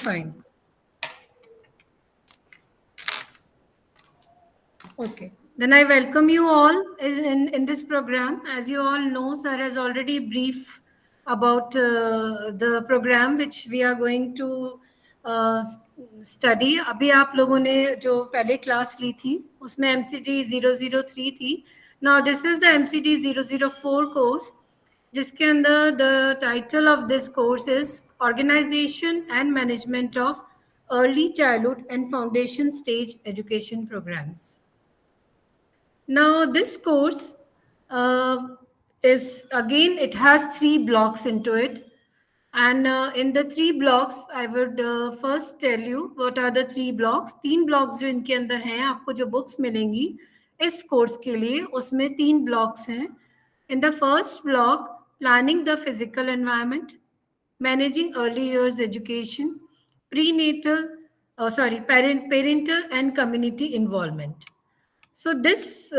fine. Okay. Then I welcome you all in this program. As you all know, sir has already briefed about the program which we are going to study. अभी आप लोगों ने जो पहले class ली थी उसमें MCT 003 थी. Now this is the MCT 004 course, जिसके अंदर the title of this course is Organization and Management of Early Childhood and Foundation Stage Education Programs. Now this course is, again, it has 3 blocks into it, and in the 3 blocks I would first tell you what are the 3 blocks. 3 blocks जो इनके अंदर हैं, आपको जो books मिलेंगी इस course के लिए, उसमें 3 blocks हैं. In the first block, planning the physical environment, managing early years education, parental and community involvement. So this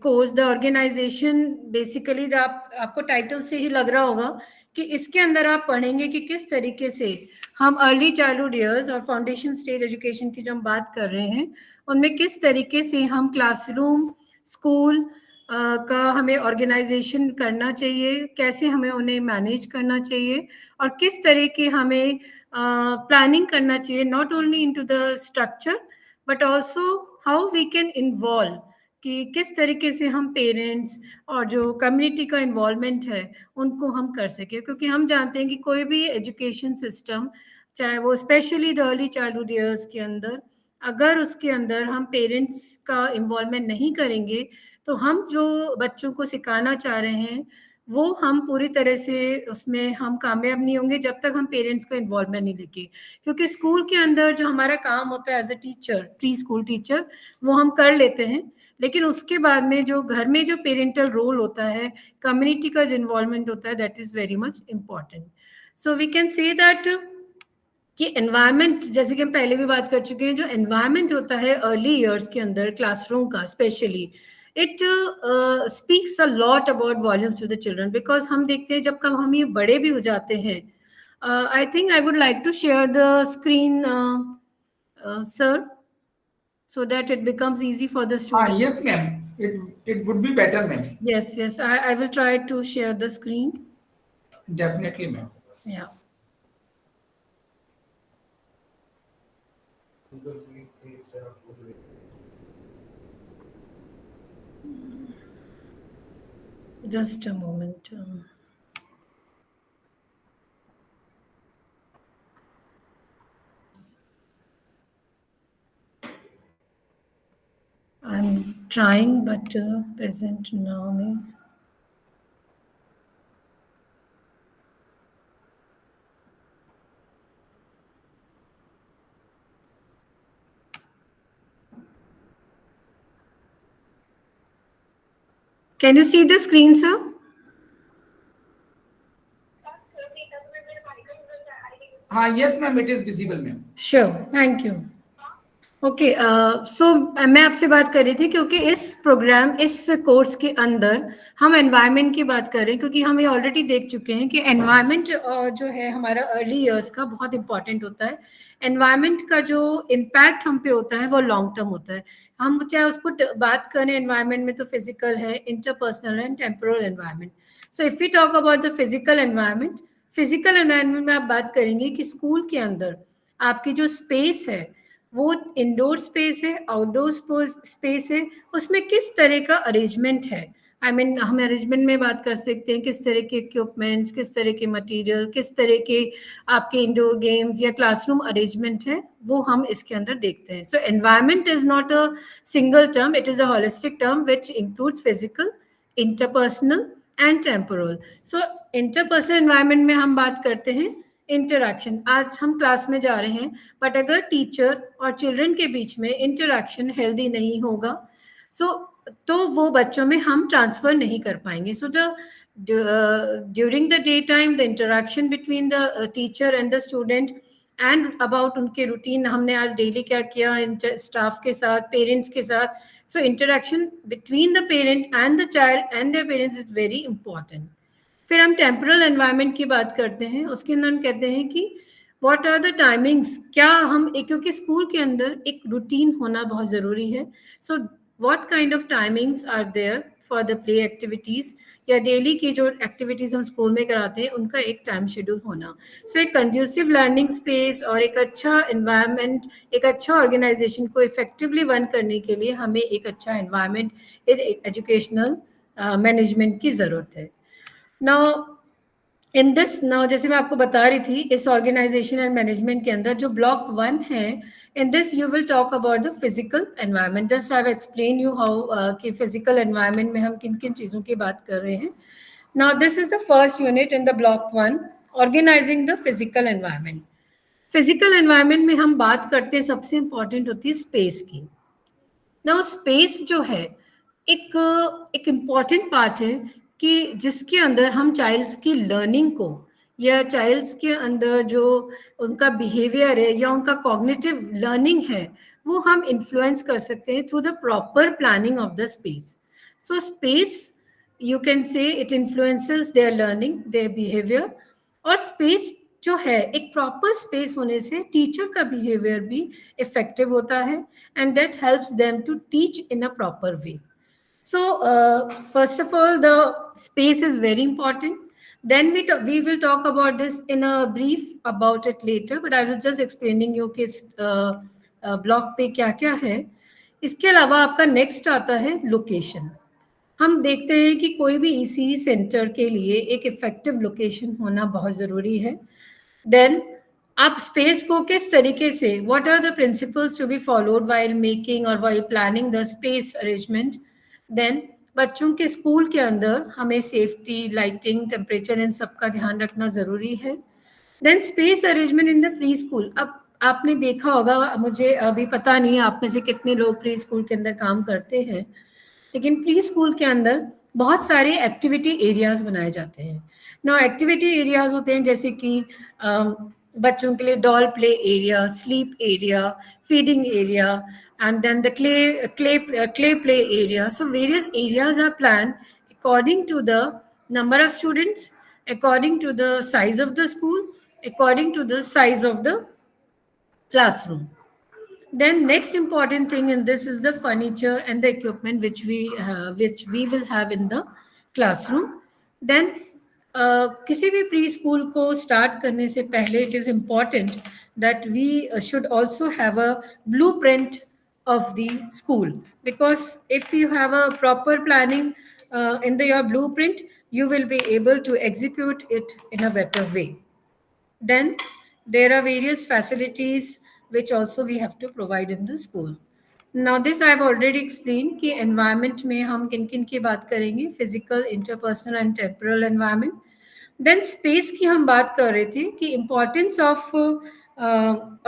course, the organization, basically आपको टाइटल से ही लग रहा होगा कि इसके अंदर आप पढ़ेंगे कि किस तरीके से हम अर्ली चाइल्डहुड ईयर्स और फाउंडेशन स्टेज एजुकेशन की जो हम बात कर रहे हैं उनमें किस तरीके से हम क्लासरूम, स्कूल का हमें ऑर्गेनाइजेशन करना चाहिए, कैसे हमें उन्हें मैनेज करना चाहिए और किस तरह के हमें प्लानिंग करना चाहिए, not only into the structure but also how we can involve, कि किस तरीके से हम पेरेंट्स और जो कम्युनिटी का इन्वॉल्वमेंट है उनको हम कर सकें. क्योंकि हम जानते हैं कि कोई भी एजुकेशन सिस्टम, चाहे वो specially the early childhood years के अंदर, अगर उसके अंदर हम पेरेंट्स का इन्वॉल्वमेंट नहीं करेंगे तो हम जो बच्चों को सिखाना चाह रहे हैं वो हम पूरी तरह से उसमें हम कामयाब नहीं होंगे जब तक हम पेरेंट्स का इन्वॉल्वमेंट नहीं लेंगे. क्योंकि स्कूल के अंदर जो हमारा काम होता है as a teacher, pre school teacher, वो हम कर लेते हैं, लेकिन उसके बाद में जो घर में जो पेरेंटल रोल होता है, कम्युनिटी का जो इन्वॉल्वमेंट होता है, that is very much important. So we can say that कि एनवायरनमेंट, जैसे कि हम पहले भी बात कर चुके हैं, जो एनवायरनमेंट होता है अर्ली ईयर्स के अंदर क्लासरूम का specially, it speaks a lot about volumes to the children. Because हम देखते हैं जब कब हम ये बड़े भी हो जाते हैं, I think I would like to share the screen, sir, so that it becomes easy for the student. Yes, ma'am. It would be better, ma'am. Yes. I will try to share the screen. Definitely, ma'am. Yeah. Just a moment. I'm trying, but present now. Can you see the screen, sir? Yes, ma'am. It is visible, ma'am. Sure. Thank you. Okay, so मैं आपसे बात कर रही थी क्योंकि इस course के अंदर हम एनवायरनमेंट की बात कर रहे हैं, क्योंकि हम ये ऑलरेडी देख चुके हैं कि एनवायरनमेंट जो है हमारा अर्ली ईयर्स का बहुत इंपॉर्टेंट होता है. एनवायरनमेंट का जो इम्पैक्ट हम पे होता है वो लॉन्ग टर्म होता है. हम चाहे उसको बात करें एनवायरनमेंट में तो फिजिकल है, interpersonal and temporal environment. So if we talk about the physical environment में आप बात करेंगे कि स्कूल के अंदर आपकी जो स्पेस है वो इंडोर स्पेस है, आउटडोर स्पेस है, उसमें किस तरह का अरेंजमेंट है. हम अरेंजमेंट में बात कर सकते हैं किस तरह के इक्विपमेंट्स, किस तरह के मटेरियल, किस तरह के आपके इंडोर गेम्स या क्लासरूम अरेंजमेंट है, वो हम इसके अंदर देखते हैं. So environment is not a single term, it is a holistic term which includes physical, interpersonal and temporal. So interpersonal environment में हम बात करते हैं इंटरैक्शन. आज हम क्लास में जा रहे हैं, बट अगर टीचर और चिल्ड्रन के बीच में इंटरैक्शन हेल्दी नहीं होगा तो वो बच्चों में हम ट्रांसफर नहीं कर पाएंगे. So during the day time the interaction between the teacher and the student and about उनके रूटीन, हमने आज डेली क्या किया स्टाफ के साथ, पेरेंट्स के साथ. So interaction between the parent and the child and their parents is very important. फिर हम टेम्पोरल एनवायरनमेंट की बात करते हैं, उसके अंदर हम कहते हैं कि व्हाट आर द टाइमिंग्स, क्या हम एक, क्योंकि स्कूल के अंदर एक रूटीन होना बहुत ज़रूरी है. So what kind of timings are there for the play activities, या डेली की जो एक्टिविटीज़ हम स्कूल में कराते हैं उनका एक टाइम शेड्यूल होना. सो एक कंड्यूसिव लर्निंग स्पेस और एक अच्छा इन्वायरमेंट, एक अच्छा ऑर्गेनाइजेशन को इफेक्टिवली रन करने के लिए हमें एक अच्छा इन्वायरमेंट, एक एजुकेशनल मैनेजमेंट की ज़रूरत है. नाउ इन दिस, नाउ जैसे मैं आपको बता रही थी, इस ऑर्गेनाइजेशन एंड मैनेजमेंट के अंदर जो ब्लॉक 1 है, in this you will talk about the physical environment. Just I have explain you how कि फिजिकल एनवायरनमेंट में हम किन किन चीज़ों की बात कर रहे हैं. Now this is the first unit in the block 1, organising the physical environment. Physical environment में हम बात करते हैं, सबसे इंपॉर्टेंट होती है स्पेस की. ना स्पेस जो है एक इम्पॉर्टेंट पार्ट है कि जिसके अंदर हम चाइल्ड्स की लर्निंग को, या चाइल्ड्स के अंदर जो उनका बिहेवियर है या उनका कॉग्निटिव लर्निंग है, वो हम इन्फ्लुएंस कर सकते हैं through the proper planning of the space. So space, you can से it influences there learning, their behaviour. और स्पेस जो है, एक प्रॉपर स्पेस होने से टीचर का बिहेवियर भी इफेक्टिव होता है, and that helps them to teach in a proper way. So first of all, the space is very important. Then we will talk about this in a brief about it later, but I was just explaining you कि block पे क्या क्या है. इसके अलावा आपका next आता है लोकेशन. हम देखते हैं कि कोई भी ईसी सेंटर के लिए एक इफेक्टिव लोकेशन होना बहुत ज़रूरी है. देन आप स्पेस को किस तरीके से, what are the principles to be followed while making और while planning the space arrangement. Then बच्चों के स्कूल के अंदर हमें सेफ्टी, लाइटिंग, टेम्परेचर, इन सब का ध्यान रखना ज़रूरी है. Then space arrangement in the pre school. अब आपने देखा होगा, मुझे अभी पता नहीं है आप में से कितने लोग प्री स्कूल के अंदर काम करते हैं, लेकिन प्री स्कूल के अंदर बहुत सारे एक्टिविटी एरियाज बनाए जाते हैं. ना एक्टिविटी एरियाज होते हैं जैसे कि बच्चों के लिए doll play area, sleep area, feeding area, and then the clay play area. So various areas are planned according to the number of students, according to the size of the school, according to the size of the classroom. Then next important thing in this is the furniture and the equipment which we will have in the classroom. Then किसी भी pre school को start करने से पहले it is important that we should also have a blueprint of the school, because if you have a proper planning in your blueprint, you will be able to execute it in a better way. Then there are various facilities which also we have to provide in the school. Now this I have already explained कि environment में हम किन किन की बात करेंगे, physical, interpersonal and temporal environment. Then space की हम बात कर रहे थे कि importance of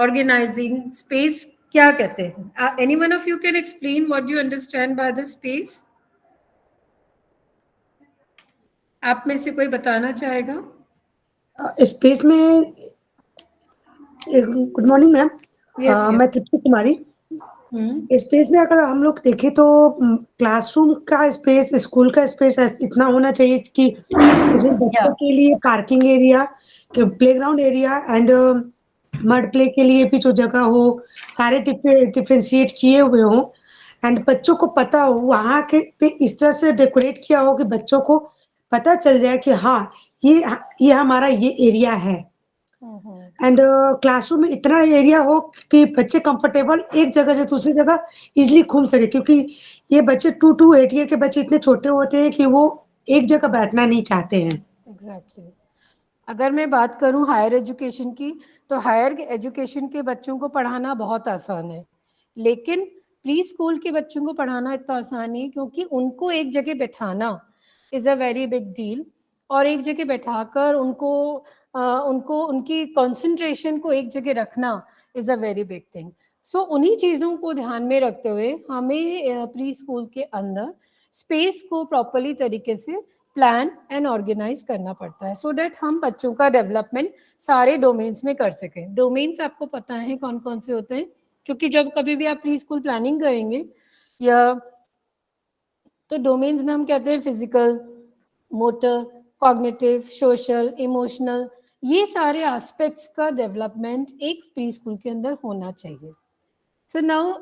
organizing space क्या कहते हैं. Any one of you can explain what you understand by the space? आप में से कोई बताना चाहेगा? स्पेस में, गुड मॉर्निंग मैम. मैं तृप्ति कुमारी. स्पेस में अगर हम लोग देखें तो क्लासरूम का स्पेस, स्कूल का स्पेस इतना होना चाहिए कि इसमें बच्चों के लिए parking area, playground area and mud play के लिए भी जो जगह हो, सारे डिफरेंशिएट किए हुए हो, एंड बच्चों को पता हो वहाँ के पे इस तरह से डेकोरेट किया हो कि बच्चों को पता चल जाए कि हाँ ये हमारा ये एरिया है. एंड क्लासरूम में इतना एरिया हो कि बच्चे कंफर्टेबल एक जगह से दूसरी जगह इजीली घूम सके, क्योंकि ये बच्चे 2 to 8 ईयर के बच्चे इतने छोटे होते हैं कि वो एक जगह बैठना नहीं चाहते हैं. एग्जैक्टली. अगर मैं बात करूं हायर एजुकेशन की, तो हायर एजुकेशन के बच्चों को पढ़ाना बहुत आसान है, लेकिन प्री स्कूल के बच्चों को पढ़ाना इतना आसान नहीं है, क्योंकि उनको एक जगह बैठाना is a very big deal. और एक जगह बैठाकर उनको उनकी कंसंट्रेशन को एक जगह रखना is a very big thing. So उन्हीं चीज़ों को ध्यान में रखते हुए हमें प्री स्कूल के अंदर स्पेस को प्रॉपरली तरीके से प्लान एंड ऑर्गेनाइज करना पड़ता है, सो दैट हम बच्चों का डेवलपमेंट सारे डोमेन्स में कर सकें. डोमेन्स आपको पता है कौन कौन से होते हैं, क्योंकि जब कभी भी आप प्री स्कूल प्लानिंग करेंगे या तो डोमेन्स में हम कहते हैं physical, motor, cognitive, social, emotional, ये सारे एस्पेक्ट्स का डेवलपमेंट एक प्री स्कूल के अंदर होना चाहिए. सो नाउ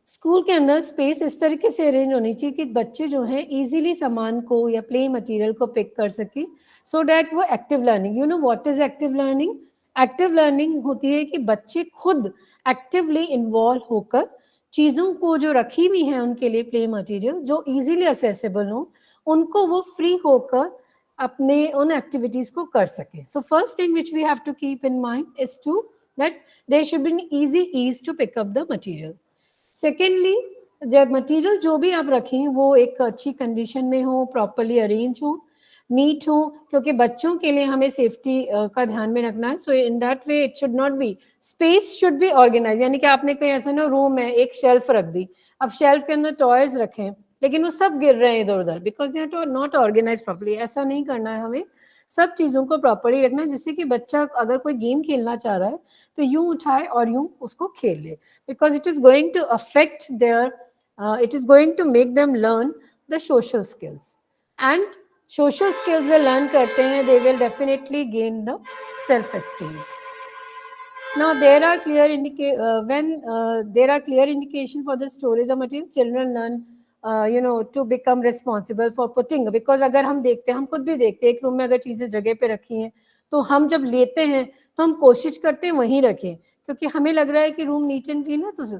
स्कूल के अंदर स्पेस इस तरीके से अरेंज होनी चाहिए कि बच्चे जो हैं इजीली सामान को या प्ले मटेरियल को पिक कर सके, सो डैट वो active learning, you know what is active learning? Active learning होती है कि बच्चे खुद एक्टिवली इन्वॉल्व होकर चीज़ों को जो रखी हुई हैं उनके लिए प्ले मटेरियल जो इजीली असेसेबल हो, उनको वो फ्री होकर अपने उन एक्टिविटीज़ को कर सके. So first thing which we have to keep in mind is to that there should be an easy ease to pick up the material. Secondly, जब मटेरियल जो भी आप रखें वो एक अच्छी कंडीशन में हो, प्रॉपरली अरेंज हो, नीट हो, क्योंकि बच्चों के लिए हमें सेफ्टी का ध्यान में रखना है. So in that way it should not be, space should be organise. यानी कि आपने कहीं ऐसा ना रूम है, एक शेल्फ रख दी, अब शेल्फ के अंदर टॉयज रखें लेकिन वो सब गिर रहे हैं इधर उधर because they are not organise properly. ऐसा नहीं करना है हमें, सब चीज़ों को प्रॉपरली रखना है जिससे कि बच्चा अगर कोई गेम खेलना चाह रहा है तो यूं उठाए और यूं उसको खेल ले, because it is going to affect their it is going to make them learn the social skills, and social skills जो learn करते हैं they will definitely gain the self esteem. Now there are clear when there are clear indication for the storage of material, children learn you know to become responsible for putting, because अगर हम देखते हैं, हम खुद भी देखते हैं, एक रूम में अगर चीज़ें जगह पे रखी हैं तो हम जब लेते हैं तो हम कोशिश करते हैं वहीं रखें, क्योंकि हमें लग रहा है कि रूम नीट एंड क्लीन है. तो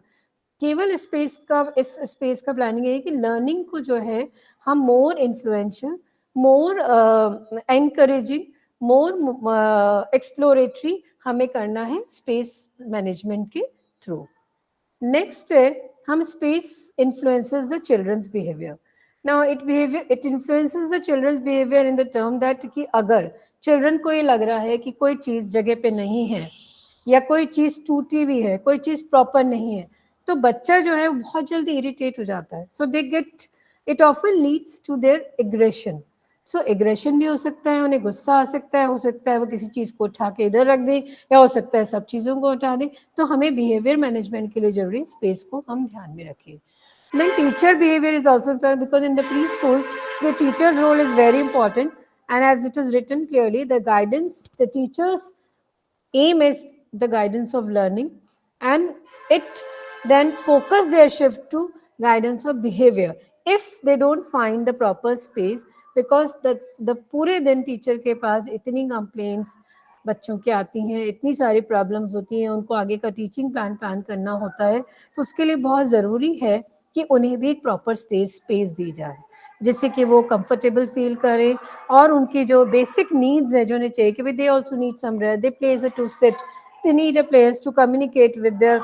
केवल स्पेस का, इस स्पेस का प्लानिंग है कि लर्निंग को जो है हम more influential, more encouraging, more exploratory हमें करना है स्पेस मैनेजमेंट के थ्रू. नेक्स्ट है, हम space influences the children's behaviour. Now it influences the children's behaviour in the term that कि अगर चिल्ड्रन को ये लग रहा है कि कोई चीज़ जगह पे नहीं है या कोई चीज़ टूटी हुई है, कोई चीज़ प्रॉपर नहीं है, तो बच्चा जो है बहुत जल्दी इरिटेट हो जाता है. So they get, it often leads to their aggression. So aggression भी हो सकता है, उन्हें गुस्सा आ सकता है, हो सकता है वो किसी चीज़ को उठा के इधर रख दें, या हो सकता है सब चीज़ों को उठा दें. तो हमें बिहेवियर मैनेजमेंट के लिए जरूरी स्पेस को हम ध्यान में रखें. Then teacher behavior is also important, because in the preschool the teacher's role is very important, and as it is written clearly, the guidance, the teacher's aim is the guidance of learning, and it then focus their shift to guidance of behavior if they don't find the proper space, because the पूरे दिन teacher के पास इतनी complaints बच्चों की आती हैं, इतनी सारी प्रॉब्लम्स होती हैं, उनको आगे का टीचिंग प्लान करना होता है, तो उसके लिए बहुत ज़रूरी है कि उन्हें भी एक प्रॉपर स्पेस दी जाए जिससे कि वो कंफर्टेबल फील करें, और उनकी जो बेसिक नीड्स है जो उन्हें चाहिए कि they also need somewhere, they place to sit, they need a place to communicate with their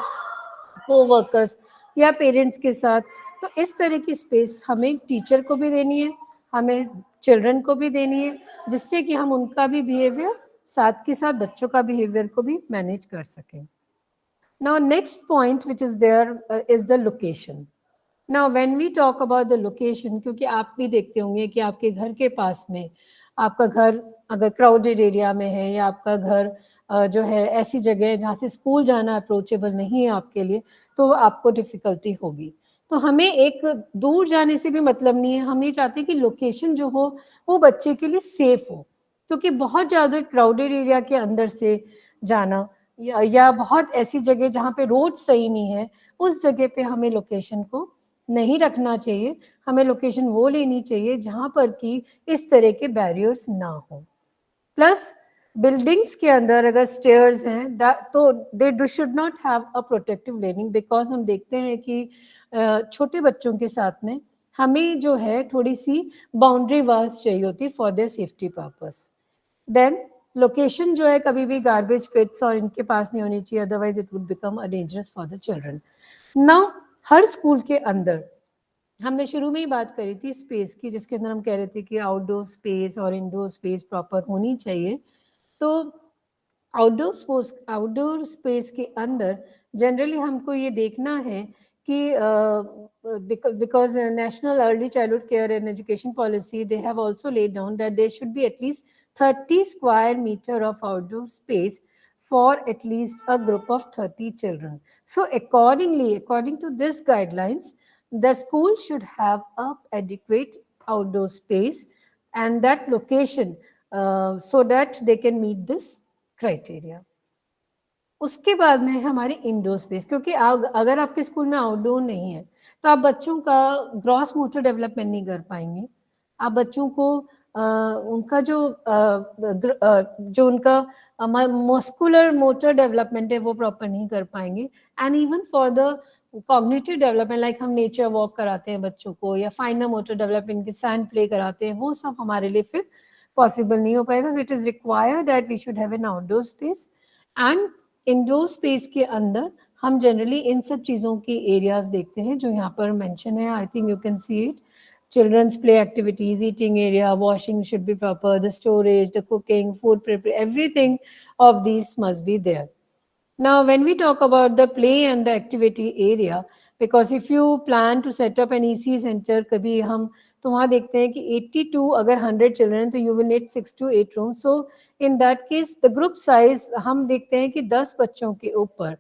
coworkers या पेरेंट्स के साथ. तो इस तरह की स्पेस हमें टीचर को भी देनी है, हमें चिल्ड्रन को भी देनी है, जिससे कि हम उनका भी बिहेवियर साथ के साथ बच्चों का बिहेवियर को भी मैनेज कर सकें. Now next point which is there is the location. Now when we talk about the location, क्योंकि आप भी देखते होंगे कि आपके घर के पास में, आपका घर अगर क्राउडेड एरिया में है या आपका घर जो है ऐसी जगह है जहाँ से स्कूल जाना अप्रोचेबल नहीं है आपके लिए, तो आपको डिफ़िकल्टी होगी. तो हमें एक दूर जाने से भी मतलब नहीं है, हम ये चाहते हैं कि लोकेशन जो हो वो बच्चे के लिए सेफ हो, क्योंकि बहुत ज़्यादा क्राउडेड एरिया के अंदर से जाना या बहुत ऐसी जगह जहाँ पे रोड सही नहीं है, उस जगह पे हमें लोकेशन को नहीं रखना चाहिए. हमें लोकेशन वो लेनी चाहिए जहाँ पर कि इस तरह के बैरियर्स ना हो. प्लस बिल्डिंग्स के अंदर अगर स्टेयर्स हैं तो they should not have a protective leaning, because हम देखते हैं कि छोटे बच्चों के साथ में हमें जो है थोड़ी सी बाउंड्री वाल्स चाहिए होती है for their safety purpose. Then location जो है कभी भी गार्बेज पिट्स और इनके पास नहीं होनी चाहिए, otherwise it would become a dangerous for the children. Now her school के अंदर हमने शुरू में ही बात करी थी स्पेस की, जिसके अंदर हम कह रहे थे कि आउटडोर स्पेस और इंडोर स्पेस प्रॉपर होनी चाहिए. तो आउटडोर स्पेस के अंदर जनरली हमको ये देखना है कि because National Early Childhood Care and Education Policy, they have also laid down that there should be at least 30 square meter of outdoor space for at least a group of 30 children. So accordingly, according to these guidelines, the school should have a adequate outdoor space, and that location so that they can meet this criteria. उसके बाद में है हमारी indoor space, क्योंकि अगर आपके school में outdoor नहीं है तो आप बच्चों का ग्रॉस मोटर डेवलपमेंट नहीं कर पाएंगे, आप बच्चों को उनका जो उनका मस्कुलर मोटर डेवलपमेंट है वो प्रॉपर नहीं कर पाएंगे, and even for the cognitive development, like हम नेचर वॉक कराते हैं बच्चों को या फाइनर मोटर डेवलपमेंट के सैंड प्ले कराते हैं, वो सब हमारे लिए फिर पॉसिबल नहीं हो पाएगा. So it is required that we should have an outdoor space. And indoor space के अंदर हम जनरली इन सब चीज़ों की एरियाज देखते हैं जो यहाँ पर मेंशन है. I think you can see it. Children's play activities, eating area, washing should be proper, the storage, the cooking, food preparation, everything of these must be there. Now, when we talk about the play and the activity area, because if you plan to set up an EC center, कभी हम तो वहाँ देखते हैं कि 82 अगर 100 children तो you will need 6 to 8 rooms. So in that case, the group size हम देखते हैं कि 10 बच्चों के ऊपर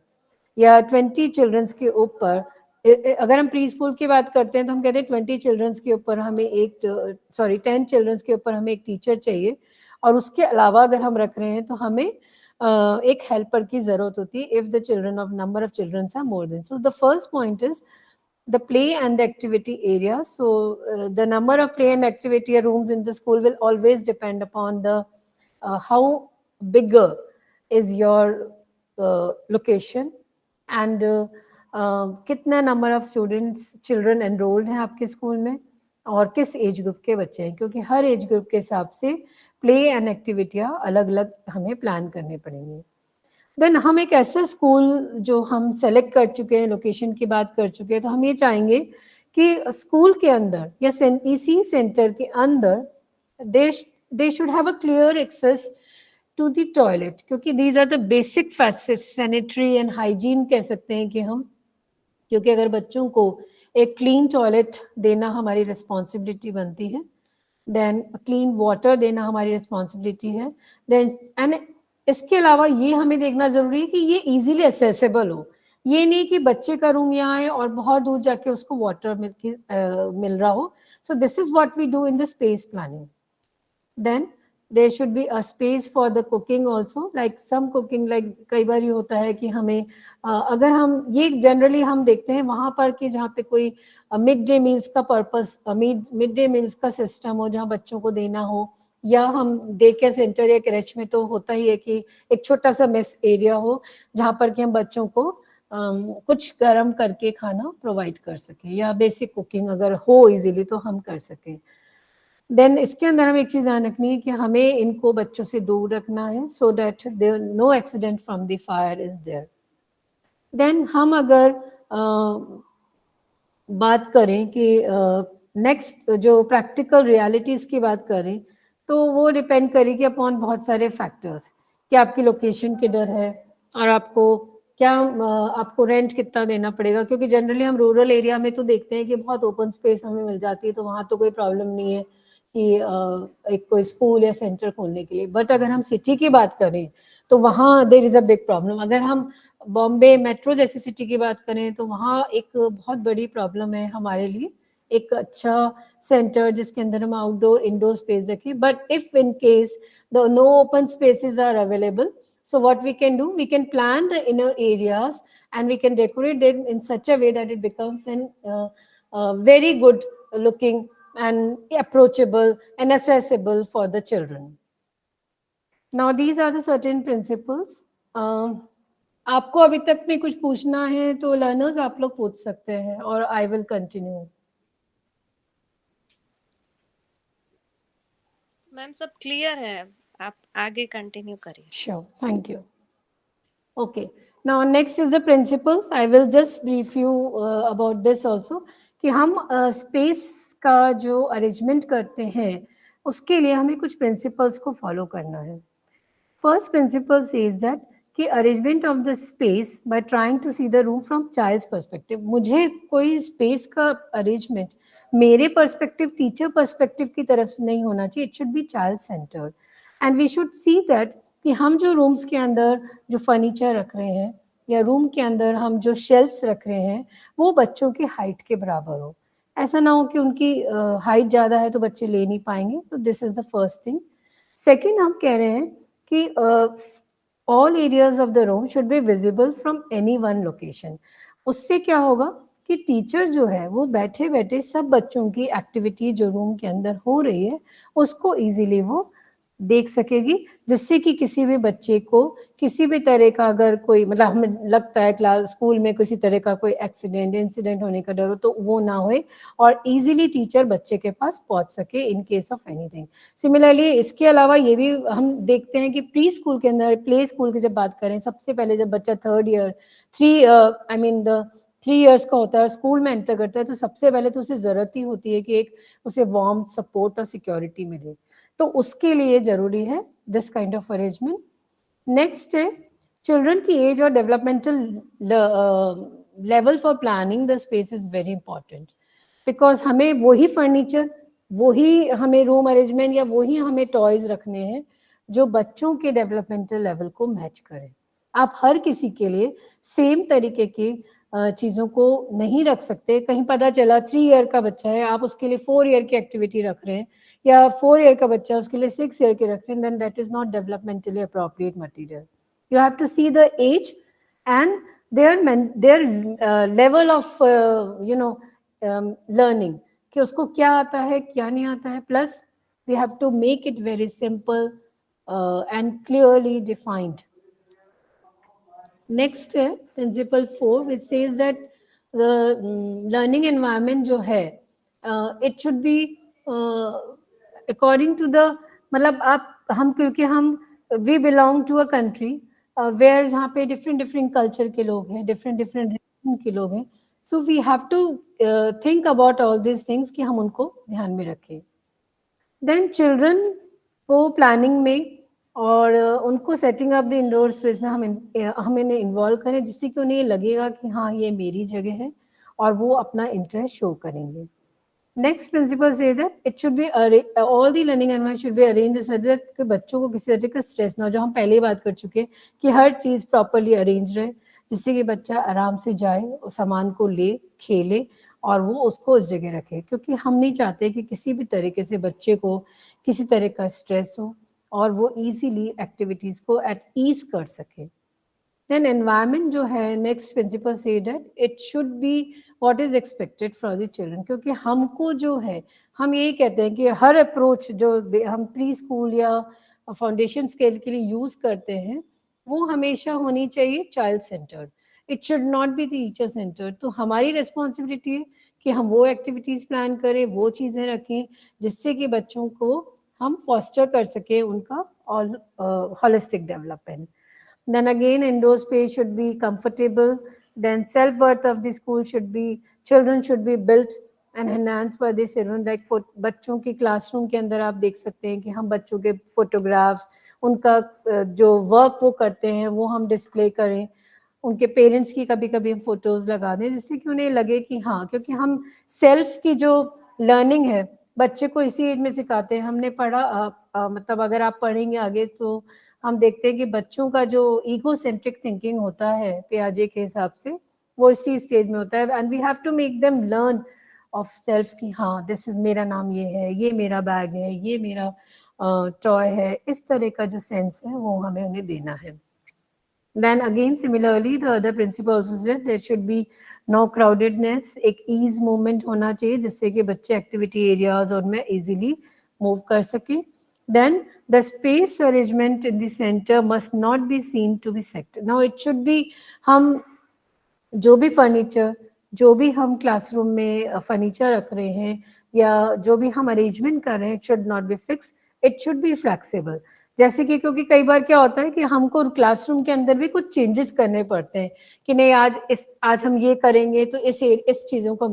या 20 children के ऊपर, अगर हम प्री स्कूल की बात करते हैं तो हम कहते हैं 20 चिल्ड्रंस के ऊपर हमें 10 चिल्ड्रंस के ऊपर हमें एक टीचर चाहिए, और उसके अलावा अगर हम रख रहे हैं तो हमें एक हेल्पर की जरूरत होती है if the children of number of children's are more than. So the first point is the play and the activity area. So the number of play and activity rooms in the school will always depend upon the how bigger is your location, and कितना number of students children enrolled हैं आपके school में और किस age group के बच्चे हैं, क्योंकि हर एज ग्रुप के हिसाब से प्ले एंड एक्टिविटियाँ अलग अलग हमें प्लान करने पड़ेंगी. देन हम एक ऐसा स्कूल जो हम सेलेक्ट कर चुके हैं, लोकेशन की बात कर चुके हैं, तो हम ये चाहेंगे कि स्कूल के अंदर या इसी सेंटर के अंदर they should have a clear access to the toilet, क्योंकि these are the basic facilities, sanitary and hygiene कह सकते हैं कि हम, क्योंकि अगर बच्चों को एक क्लीन टॉयलेट देना हमारी रिस्पॉन्सिबिलिटी बनती है, देन क्लीन वाटर देना हमारी रिस्पॉन्सिबिलिटी है, देन एंड इसके अलावा ये हमें देखना जरूरी है कि ये इजीली एसेसेबल हो. ये नहीं कि बच्चे का रूम यहाँ है और बहुत दूर जाके उसको वाटर मिल रहा हो. So this is what we do in the space planning. Then there should be a space for the cooking also, like some cooking, like कई बार ये होता है कि हमें अगर हम ये जनरली हम देखते हैं वहाँ पर कि जहाँ पे कोई मिड डे मील्स का पर्पस, मिड डे मील्स का सिस्टम हो जहाँ बच्चों को देना हो, या हम डे केयर सेंटर या क्रेच में तो होता ही है कि एक छोटा सा मेस एरिया हो जहाँ पर कि हम बच्चों को कुछ गर्म करके खाना प्रोवाइड कर सकें, या बेसिक कुकिंग अगर हो इजीली तो हम कर सकें. देन इसके अंदर हमें एक चीज़ ध्यान रखनी है कि हमें इनको बच्चों से दूर रखना है, so that there no accident from the fire is there. Then हम अगर बात करें कि नेक्स्ट जो प्रैक्टिकल रियलिटीज़ की बात करें तो वो डिपेंड करेगी अपॉन बहुत सारे फैक्टर्स, कि आपकी लोकेशन किधर है और आपको क्या आपको रेंट कितना देना पड़ेगा, क्योंकि जनरली हम रूरल एरिया में तो देखते हैं कि बहुत ओपन स्पेस हमें मिल जाती है, तो वहाँ तो कोई प्रॉब्लम नहीं है कि एक कोई स्कूल या सेंटर खोलने के लिए. बट अगर हम सिटी की बात करें तो वहाँ there is a big problem. अगर हम बॉम्बे मेट्रो जैसी सिटी की बात करें तो वहाँ एक बहुत बड़ी प्रॉब्लम है हमारे लिए एक अच्छा सेंटर जिसके अंदर हम आउटडोर इंडोर स्पेस रखें. But if in case the no open spaces are available, so what we can do, we can plan the inner areas and we can decorate them in such a way that it becomes an very good looking and approachable and accessible for the children. Now these are the certain principles. आपको अभी तक में कुछ पूछना है तो learners आप लोग पूछ सकते हैं और I will continue. मैम सब क्लियर है, आप आगे कंटिन्यू करिए. Sure, thank you. Okay, now next is the principles. I will just brief you about this also, कि हम स्पेस का जो अरेंजमेंट करते हैं उसके लिए हमें कुछ प्रिंसिपल्स को फॉलो करना है. फर्स्ट प्रिंसिपल सेज दैट कि arrangement of the space by trying to see the room from child's perspective. मुझे कोई स्पेस का अरेंजमेंट मेरे पर्सपेक्टिव, टीचर पर्सपेक्टिव की तरफ से नहीं होना चाहिए. It should be child centred and we should see that कि हम जो रूम्स के अंदर जो फर्नीचर रख रहे हैं या रूम के अंदर हम जो शेल्फ्स रख रहे हैं वो बच्चों की हाइट के बराबर हो. ऐसा ना हो कि उनकी हाइट ज़्यादा है तो बच्चे ले नहीं पाएंगे. तो this is the first thing. Second हम कह रहे हैं कि all areas of the room should be visible from any one location. उससे क्या होगा कि टीचर जो है वो बैठे बैठे सब बच्चों की एक्टिविटी जो रूम के अंदर हो रही है उसको इजीली वो देख सकेगी, जिससे कि किसी भी बच्चे को किसी भी तरह का अगर कोई मतलब हमें लगता है क्लास स्कूल में किसी तरह का कोई एक्सीडेंट इंसिडेंट होने का डर हो तो वो ना होए और इजीली टीचर बच्चे के पास पहुंच सके in case of anything. Similarly इसके अलावा ये भी हम देखते हैं कि प्री स्कूल के अंदर, प्ले स्कूल की जब बात करें, सबसे पहले जब बच्चा 3rd ईयर 3 इयर्स का होता है, स्कूल में एंटर करता है, तो सबसे पहले तो उसे जरूरत ही होती है कि एक उसे वार्म सपोर्ट और सिक्योरिटी मिले, तो उसके लिए जरूरी है this kind of arrangement. Next है चिल्ड्रन की एज और developmental level for planning the space is very important, because हमें वही फर्नीचर, वही हमें रूम अरेंजमेंट या वही हमें टॉयज रखने हैं जो बच्चों के डेवलपमेंटल लेवल को मैच करें। आप हर किसी के लिए सेम तरीके की चीज़ों को नहीं रख सकते। कहीं पता चला 3 ईयर का बच्चा है, आप उसके लिए 4 ईयर की एक्टिविटी रख रहे हैं, या 4 ईयर का बच्चा उसके लिए 6 ईयर के रख रहे हैं, then that is not developmentally appropriate material. You have to see the age and their level of learning, कि उसको क्या आता है क्या नहीं आता है, plus we have to make it very simple and clearly defined. Next है principle 4 which says that the learning environment जो है it should be according to the, मतलब आप हम क्योंकि हम we belong to a country where जहाँ पे डिफरेंट कल्चर के लोग हैं, डिफरेंट रिलीजन के लोग हैं, so we have to think about all this things कि हम उनको ध्यान में रखें। देन चिल्ड्रन को प्लानिंग में और उनको setting up the indoor space में हम इन्हें इन्वॉल्व करें, जिससे कि उन्हें लगेगा कि हाँ ये मेरी जगह है और वो अपना इंटरेस्ट शो करेंगे। Next principle say that it should be all the learning environment should be arrange such that कि बच्चों को किसी तरह का स्ट्रेस ना हो, जो हम पहले ही बात कर चुके हैं कि हर चीज़ प्रॉपरली अरेंज रहे, जिससे कि बच्चा आराम से जाए, सामान को ले, खेले और वो उसको उस जगह रखे, क्योंकि हम नहीं चाहते कि किसी भी तरीके से बच्चे को किसी तरह का स्ट्रेस हो और वो इजीली एक्टिविटीज़ को एट ईज कर सके। देन एनवायरनमेंट जो है, next principle say that it should be what is expected from the children, क्योंकि हमको जो है, हम यही कहते हैं कि हर अप्रोच जो हम प्री स्कूल या फाउंडेशन स्केल के लिए यूज करते हैं वो हमेशा होनी चाहिए child centred, it should not B teacher centred. तो हमारी रिस्पॉन्सिबिलिटी है कि हम वो एक्टिविटीज़ प्लान करें, वो चीज़ें रखें जिससे कि बच्चों को हम फॉस्टर कर सकें उनका all holistic development. Then again, indoor space should be comfortable. Then self-worth of the school should be, children should be built and enhanced by the children. Like बच्चों की क्लासरूम के अंदर आप देख सकते हैं कि हम बच्चों के फोटोग्राफ्स, उनका जो वर्क वो करते हैं वो हम डिस्प्ले करें, उनके पेरेंट्स की कभी कभी हम फोटोज लगा दें, जिससे कि उन्हें लगे कि हाँ, क्योंकि हम सेल्फ की जो लर्निंग है बच्चे को इसी एज में सिखाते हैं। हमने पढ़ा मतलब अगर आप पढ़ेंगे आगे तो हम देखते हैं कि बच्चों का जो ईगो सेंट्रिक थिंकिंग होता है पियाजे के हिसाब से, वो इसी स्टेज में होता है, and we have to make them learn of self कि हाँ दिस इज, मेरा नाम ये है, ये मेरा बैग है, ये मेरा टॉय है, इस तरह का जो सेंस है वो हमें उन्हें देना है। Then again, similarly, the other principle also said there should be no crowdedness, एक ease movement होना चाहिए जिससे कि बच्चे activity areas और में easily move कर सके। Then the space arrangement in the center must not be seen to be sector. Now it should be, हम जो भी फर्नीचर, जो भी हम क्लासरूम में फर्नीचर रख रहे हैं या जो भी हम अरेंजमेंट कर रहे हैं, it should not B fix, it should be flexible. जैसे कि क्योंकि कई बार क्या होता है कि हमको क्लासरूम के अंदर भी कुछ चेंजेस करने पड़ते हैं कि नहीं आज हम ये करेंगे तो इस चीज़ों को,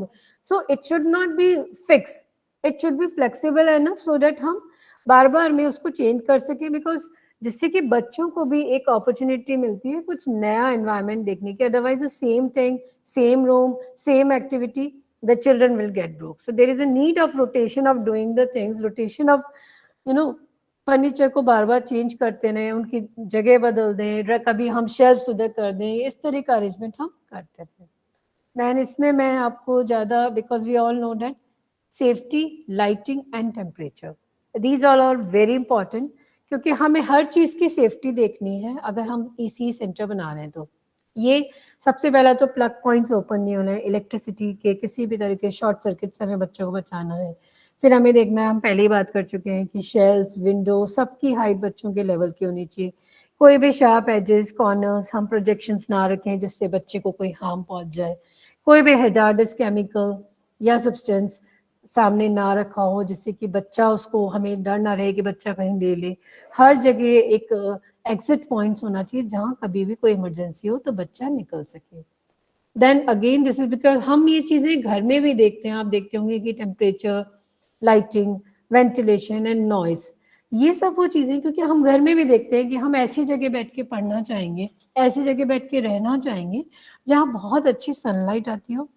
so it should not B fix, it should be flexible enough so that हम बार बार में उसको चेंज कर सकें, बिकॉज जिससे कि बच्चों को भी एक अपॉर्चुनिटी मिलती है कुछ नया एनवायरनमेंट देखने की। Otherwise the same thing, same room, same activity, the children will get broke. So there is a need of rotation of doing the things, rotation of furniture को बार बार चेंज करते रहें, उनकी जगह बदल दें, कभी हम शेल्फ उधर कर दें, इस तरह का अरेंजमेंट हम करते हैं। दैन इसमें मैं आपको ज़्यादा, because we all know that safety, lighting and temperature, these all are very important, क्योंकि हमें हर चीज़ की सेफ्टी देखनी है अगर हम EC सेंटर बना रहे हैं। तो ये सबसे पहला तो प्लग पॉइंट्स ओपन नहीं होना है, इलेक्ट्रिसिटी के किसी भी तरह के शॉर्ट सर्किट से हमें बच्चों को बचाना है। फिर हमें देखना है, हम पहले ही बात कर चुके हैं कि शेल्स, विंडो सबकी हाइट बच्चों के लेवल की होनी चाहिए। कोई भी शार्प एजेस, कॉर्नर्स हम प्रोजेक्शंस ना रखें जिससे बच्चे को कोई हार्म पहुंच जाए। कोई भी हैजार्डस केमिकल या सब्सटेंस सामने ना रखा हो जिससे कि बच्चा उसको, हमें डर ना रहे कि बच्चा कहीं ले ले। हर जगह एक एग्जिट पॉइंट्स होना चाहिए जहाँ कभी भी कोई इमरजेंसी हो तो बच्चा निकल सके। Then again this is because हम ये चीज़ें घर में भी देखते हैं। आप देखते होंगे कि temperature, lighting, ventilation and noise, ये सब वो चीज़ें क्योंकि हम घर में भी देखते हैं कि हम ऐसी जगह बैठ के पढ़ना चाहेंगे, ऐसी जगह बैठ के रहना चाहेंगे जहाँ बहुत अच्छी सनलाइट आती हो,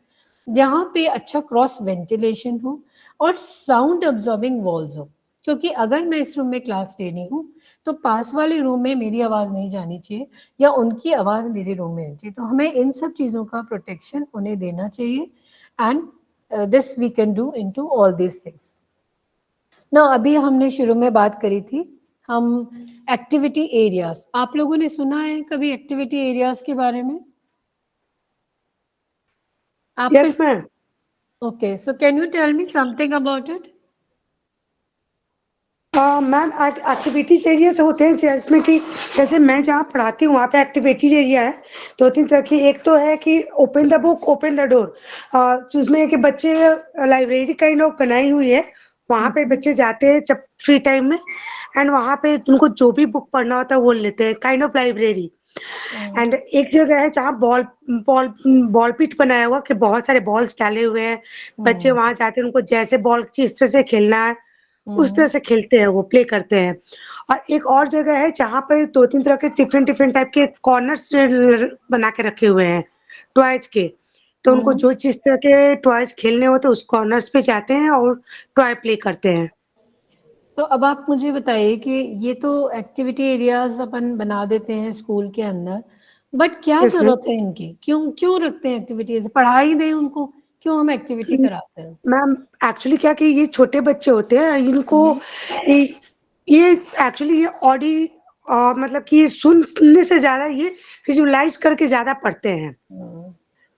जहाँ पे अच्छा क्रॉस वेंटिलेशन हो और साउंड अब्जॉर्बिंग वॉल्स हो। क्योंकि अगर मैं इस रूम में क्लास ले रही हूँ तो पास वाले रूम में मेरी आवाज़ नहीं जानी चाहिए या उनकी आवाज़ मेरे रूम में नहीं चाहिए। तो हमें इन सब चीज़ों का प्रोटेक्शन उन्हें देना चाहिए and this we can do into all this things. ना अभी हमने शुरू में बात करी थी हम एक्टिविटी एरियाज। आप लोगों ने सुना है कभी एक्टिविटी एरियाज के बारे में? आप Yes, ma'am. Okay, so can you tell me something about it? Ma'am activities area से होते हैं जिसमें कि जैसे मैं जहाँ पढ़ाती हूँ वहाँ पे एक्टिविटीज एरिया है दो तीन तरह की। एक तो है कि open the book open the door, जिसमें कि बच्चे लाइब्रेरी काइंड ऑफ बनाई हुई है, वहाँ पे बच्चे जाते हैं जब फ्री टाइम में एंड वहाँ पे उनको जो भी बुक पढ़ना होता है वो लेते हैं, काइंड ऑफ लाइब्रेरी। एंड एक जगह है जहाँ बॉल बॉल बॉल पिट बनाया हुआ कि बहुत सारे बॉल्स डाले हुए हैं, बच्चे वहां जाते हैं, उनको जैसे बॉल जिस तरह से खेलना है उस तरह से खेलते हैं, वो प्ले करते हैं। और एक और जगह है जहाँ पर दो तीन तरह के डिफरेंट डिफरेंट टाइप के कॉर्नर्स बना के रखे हुए हैं टॉयज के। तो उनको जो जिस तरह के टॉयज खेलने होते हैं उस कॉर्नर्स पे जाते हैं और टॉय प्ले करते हैं। तो अब आप मुझे बताइए कि ये तो एक्टिविटी एरियाज अपन बना देते हैं स्कूल के अंदर, बट क्या इसमें जरूरत है इनकी? क्यों क्यों रखते हैं एक्टिविटीज? पढ़ाई दें उनको, क्यों हम एक्टिविटी कराते हैं? मैम एक्चुअली क्या कि ये छोटे बच्चे होते हैं, इनको ये एक्चुअली ये ऑडी मतलब कि ये सुनने से ज्यादा ये विजुलाइज करके ज्यादा पढ़ते हैं।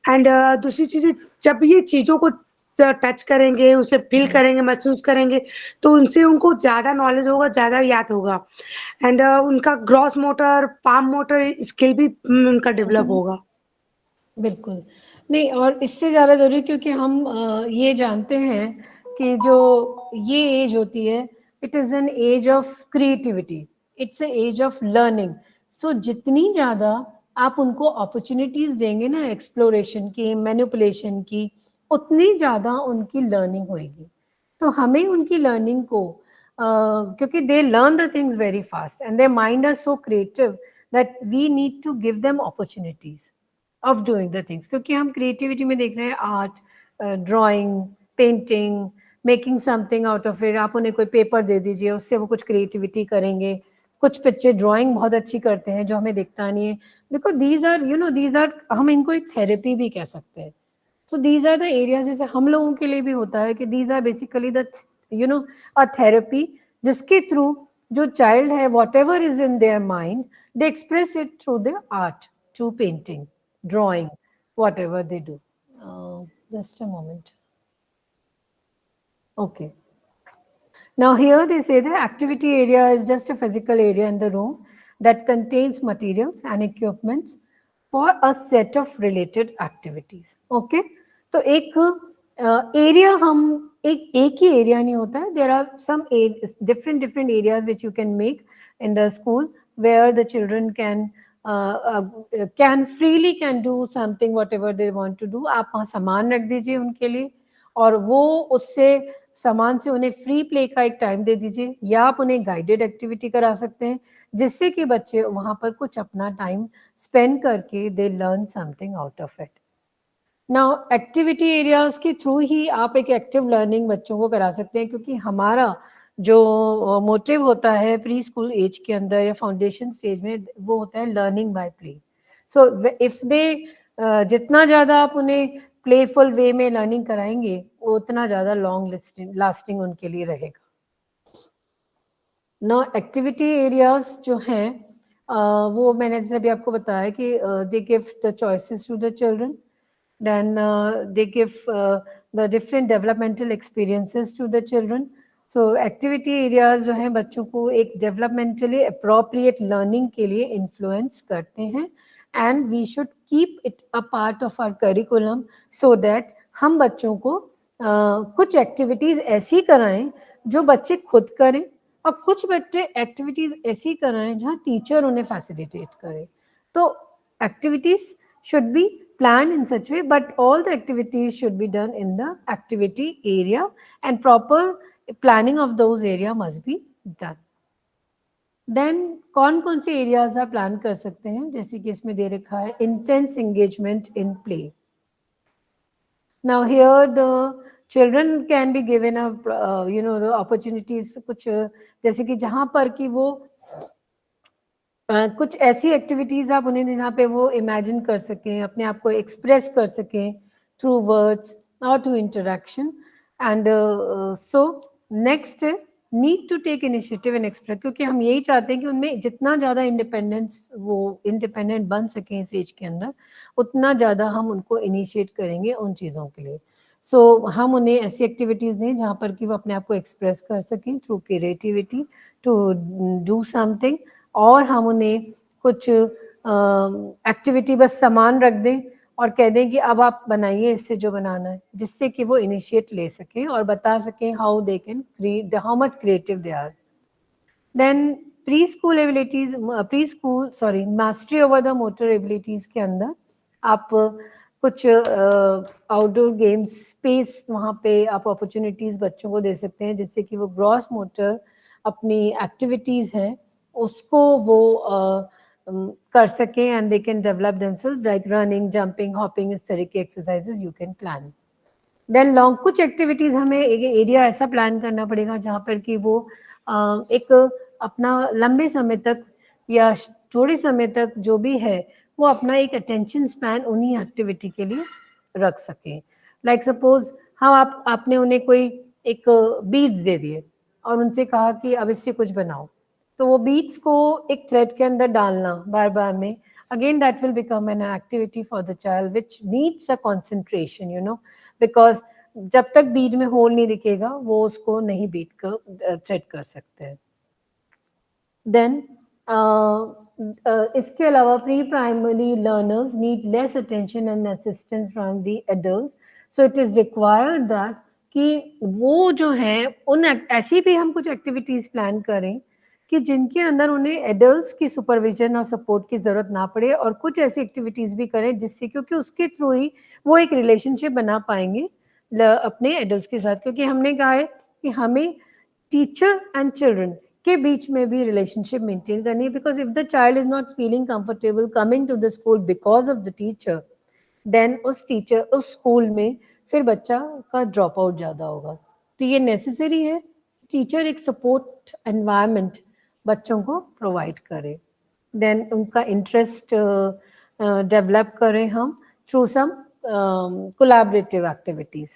एंड दूसरी चीज़, जब ये चीज़ों को टच करेंगे, उसे फ़ील करेंगे, महसूस करेंगे, तो उनसे उनको ज़्यादा नॉलेज होगा, ज़्यादा याद होगा। एंड उनका gross motor, palm motor skill भी उनका डेवलप होगा। बिल्कुल नहीं, और इससे ज़्यादा ज़रूरी क्योंकि हम ये जानते हैं कि जो ये एज होती है, it is an age of creativity, it's a age of learning. So जितनी ज़्यादा आप उनको अपॉर्चुनिटीज़ देंगे ना एक्सप्लोरेशन की, मैनिपुलेशन की, उतनी ज़्यादा उनकी लर्निंग होएगी। तो हमें उनकी लर्निंग को क्योंकि they learn the things very fast and their mind are so creative that we need to give them opportunities of doing the things. क्योंकि हम क्रिएटिविटी में देख रहे हैं art, drawing, painting, making something out of it. आप उन्हें कोई paper दे दीजिए, उससे वो कुछ क्रिएटिविटी करेंगे। कुछ बच्चे ड्राइंग बहुत अच्छी करते हैं जो हमें दिखता नहीं है, because these are these are, हम इनको एक थेरेपी भी कह सकते हैं। So these are the areas, जैसे हम लोगों के लिए भी होता है कि these are basically the a therapy, जिसके थ्रू जो चाइल्ड है whatever is in their mind they express it through the art, through painting, drawing, whatever they do. Just a moment. Okay. Now here they say the activity area is just a physical area in the room that contains materials and equipments for a set of related activities. Okay. तो एक area हम एक ही area नहीं होता है. There are some different areas which you can make in the school where the children can freely can do something whatever they want to do. आप वहाँ सामान रख दीजिए उनके लिए और वो उससे सामान से उन्हें फ्री प्ले का एक टाइम दे दीजिए, या आप उन्हें गाइडेड एक्टिविटी करा सकते हैं जिससे कि बच्चे वहाँ पर कुछ अपना टाइम स्पेंड करके they learn something out of it. Now activity areas के थ्रू ही आप एक एक्टिव लर्निंग बच्चों को करा सकते हैं, क्योंकि हमारा जो मोटिव होता है प्री स्कूल एज के अंदर या फाउंडेशन स्टेज में वो होता है learning by play. So if they जितना ज़्यादा आप उन्हें प्लेफुल वे में लर्निंग कराएंगे उतना ज़्यादा लॉन्ग लास्टिंग उनके लिए रहेगा। ना एक्टिविटी एरियाज जो हैं वो मैंने जैसे अभी आपको बताया कि they give the choices to the children, then they give the different developmental experiences to the children. So activity areas जो हैं बच्चों को एक developmentally appropriate learning के लिए influence करते हैं, and we should keep it a part of our curriculum so that हम बच्चों को कुछ एक्टिविटीज ऐसी कराएं जो बच्चे खुद करें, और कुछ बच्चे एक्टिविटीज ऐसी कराएं जहाँ टीचर उन्हें फैसिलिटेट करे. तो activities should be planned in such way, but all the activities should be done in the activity area, and proper planning of those area must be done. Then कौन कौन से areas आप plan कर सकते हैं, जैसे कि इसमें दे रखा है intense engagement in play. Now here the children can be given a the opportunities, कुछ जैसे कि जहाँ पर कि वो कुछ ऐसी एक्टिविटीज आप उन्हें जहाँ पे वो इमेजिन कर सकें, अपने आप को एक्सप्रेस कर सकें थ्रू वर्ड्स और through interaction. And so next need to take initiative and express, क्योंकि हम यही चाहते हैं कि उनमें जितना ज़्यादा इंडिपेंडेंस वो इंडिपेंडेंट बन सकें इस एज के अंदर, उतना ज़्यादा हम उनको इनिशिएट करेंगे उन चीज़ों के लिए. सो हम उन्हें ऐसी एक्टिविटीज़ दें जहाँ पर कि वो अपने आप को एक्सप्रेस कर सकें through creativity to do something, और हम उन्हें कुछ एक्टिविटी बस सामान रख दें और कह दें कि अब आप बनाइए इससे जो बनाना है, जिससे कि वो इनिशिएट ले सकें और बता सकें how they can create, how much creative they are. Then preschool abilities, mastery over the motor abilities के अंदर आप कुछ आउटडोर गेम्स स्पेस वहाँ पे आप अपॉर्चुनिटीज बच्चों को दे सकते हैं, जिससे कि वो ग्रॉस मोटर अपनी एक्टिविटीज हैं उसको वो कर सकें, and they can develop themselves like running, jumping, hopping, इस तरह की exercises you can plan. Then long कुछ एक्टिविटीज हमें एक एरिया ऐसा प्लान करना पड़ेगा जहाँ पर कि वो एक अपना लंबे समय तक या थोड़े समय तक जो भी है वो अपना एक अटेंशन स्पैन उन्हीं एक्टिविटी के लिए रख सकें. लाइक सपोज हम आपने उन्हें कोई एक बीड्स दे दिए और उनसे कहा कि अब इससे कुछ बनाओ, तो वो बीट्स को एक थ्रेड के अंदर डालना बार बार में, again that will become an activity for the child which needs a concentration, because जब तक बीड में होल नहीं दिखेगा वो उसको नहीं बीट कर थ्रेड कर सकते हैं. देन इसके अलावा pre primary learners need less attention and assistance from the adults, so it is required that कि वो जो है उन ऐसी भी हम कुछ एक्टिविटीज प्लान करें कि जिनके अंदर उन्हें एडल्ट्स की सुपरविजन और सपोर्ट की ज़रूरत ना पड़े, और कुछ ऐसी एक्टिविटीज़ भी करें जिससे, क्योंकि उसके थ्रू ही वो एक रिलेशनशिप बना पाएंगे अपने एडल्ट्स के साथ, क्योंकि हमने कहा है कि हमें टीचर एंड चिल्ड्रन के बीच में भी रिलेशनशिप मेंटेन करनी है, because if the child is not feeling comfortable coming to the school because of the teacher, then उस स्कूल में फिर बच्चा का ड्रॉप आउट ज़्यादा होगा. तो ये नेसेसरी है टीचर एक सपोर्ट एनवायरनमेंट बच्चों को प्रोवाइड करें. देन उनका इंटरेस्ट डेवलप करें हम through some collaborative activities.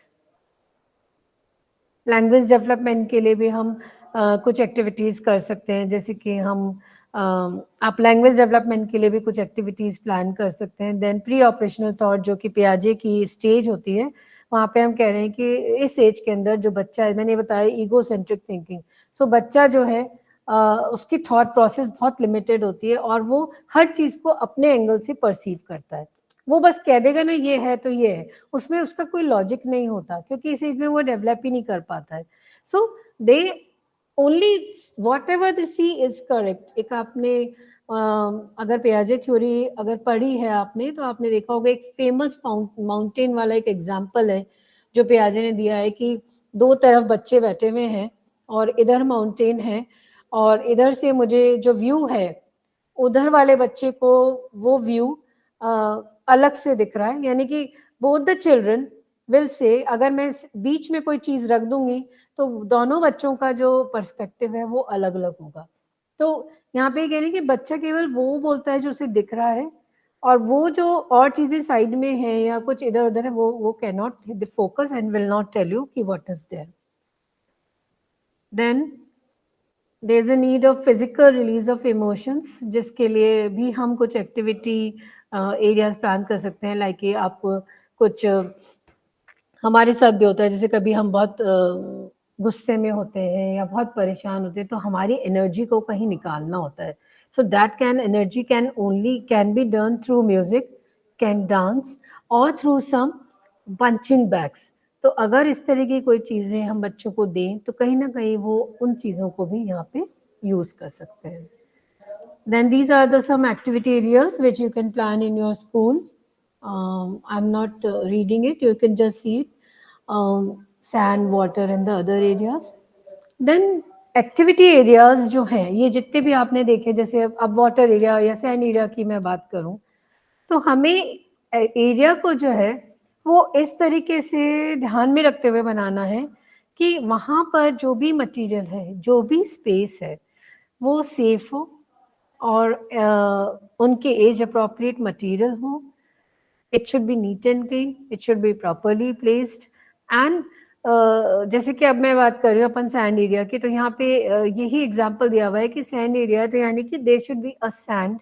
Language development के लिए भी हम कुछ एक्टिविटीज कर सकते हैं, जैसे कि हम आप लैंग्वेज डेवलपमेंट के लिए भी कुछ एक्टिविटीज प्लान कर सकते हैं. देन प्री ऑपरेशनल थॉट, जो कि पियाजे की स्टेज होती है, वहाँ पे हम कह रहे हैं कि इस एज के अंदर जो बच्चा है, मैंने बताया ईगो सेंट्रिक थिंकिंग, सो बच्चा जो है उसकी थॉट प्रोसेस बहुत लिमिटेड होती है और वो हर चीज़ को अपने एंगल से परसीव करता है. वो बस कह देगा ना ये है तो ये है, उसमें उसका कोई लॉजिक नहीं होता, क्योंकि इस एज में वो डेवलप ही नहीं कर पाता है. So they only whatever they see is correct. एक आपने अगर पियाजे थ्योरी अगर पढ़ी है आपने, तो आपने देखा होगा एक फेमस माउंटेन वाला एक एग्जाम्पल है जो पियाजे ने दिया है कि दो तरफ बच्चे बैठे हुए हैं और इधर माउंटेन है, और इधर से मुझे जो व्यू है उधर वाले बच्चे को वो व्यू अलग से दिख रहा है. यानी कि both the children will say, अगर मैं बीच में कोई चीज रख दूंगी तो दोनों बच्चों का जो पर्सपेक्टिव है वो अलग अलग होगा. तो यहाँ पे कह रहे हैं कि बच्चा केवल वो बोलता है जो उसे दिख रहा है, और वो जो और चीजें साइड में है या कुछ इधर उधर है वो can not focus and will not tell you कि what is there. Then there is a need of physical release of emotions, जिसके लिए भी हम कुछ एक्टिविटी एरियाज प्लान कर सकते हैं। लाइक कि आप कुछ हमारे साथ भी होता है, जैसे कभी हम बहुत गुस्से में होते हैं या बहुत परेशान होते हैं, तो हमारी एनर्जी को कहीं निकालना होता है। So that energy can be done through music, can dance और थ्रू सम पंचिंग बैग्स। तो अगर इस तरह की कोई चीज़ें हम बच्चों को दें तो कहीं ना कहीं वो उन चीज़ों को भी यहाँ पे यूज़ कर सकते हैं। Then these are the some activity areas which you can plan in your school. I'm not reading it, you can just see it. Sand, water and the other areas. Then activity areas जो हैं, ये जितने भी आपने देखे, जैसे अब water area या sand area की मैं बात करूँ, तो हमें एरिया को जो है वो इस तरीके से ध्यान में रखते हुए बनाना है कि वहाँ पर जो भी मटेरियल है, जो भी स्पेस है, वो सेफ हो और उनके एज अप्रोप्रिएट मटेरियल हो। It should B neat and clean, it should be properly placed and जैसे कि अब मैं बात कर रही हूँ अपन सैंड एरिया की, तो यहाँ पे यही एग्जांपल दिया हुआ है कि सैंड एरिया तो यानी कि there should be a sand,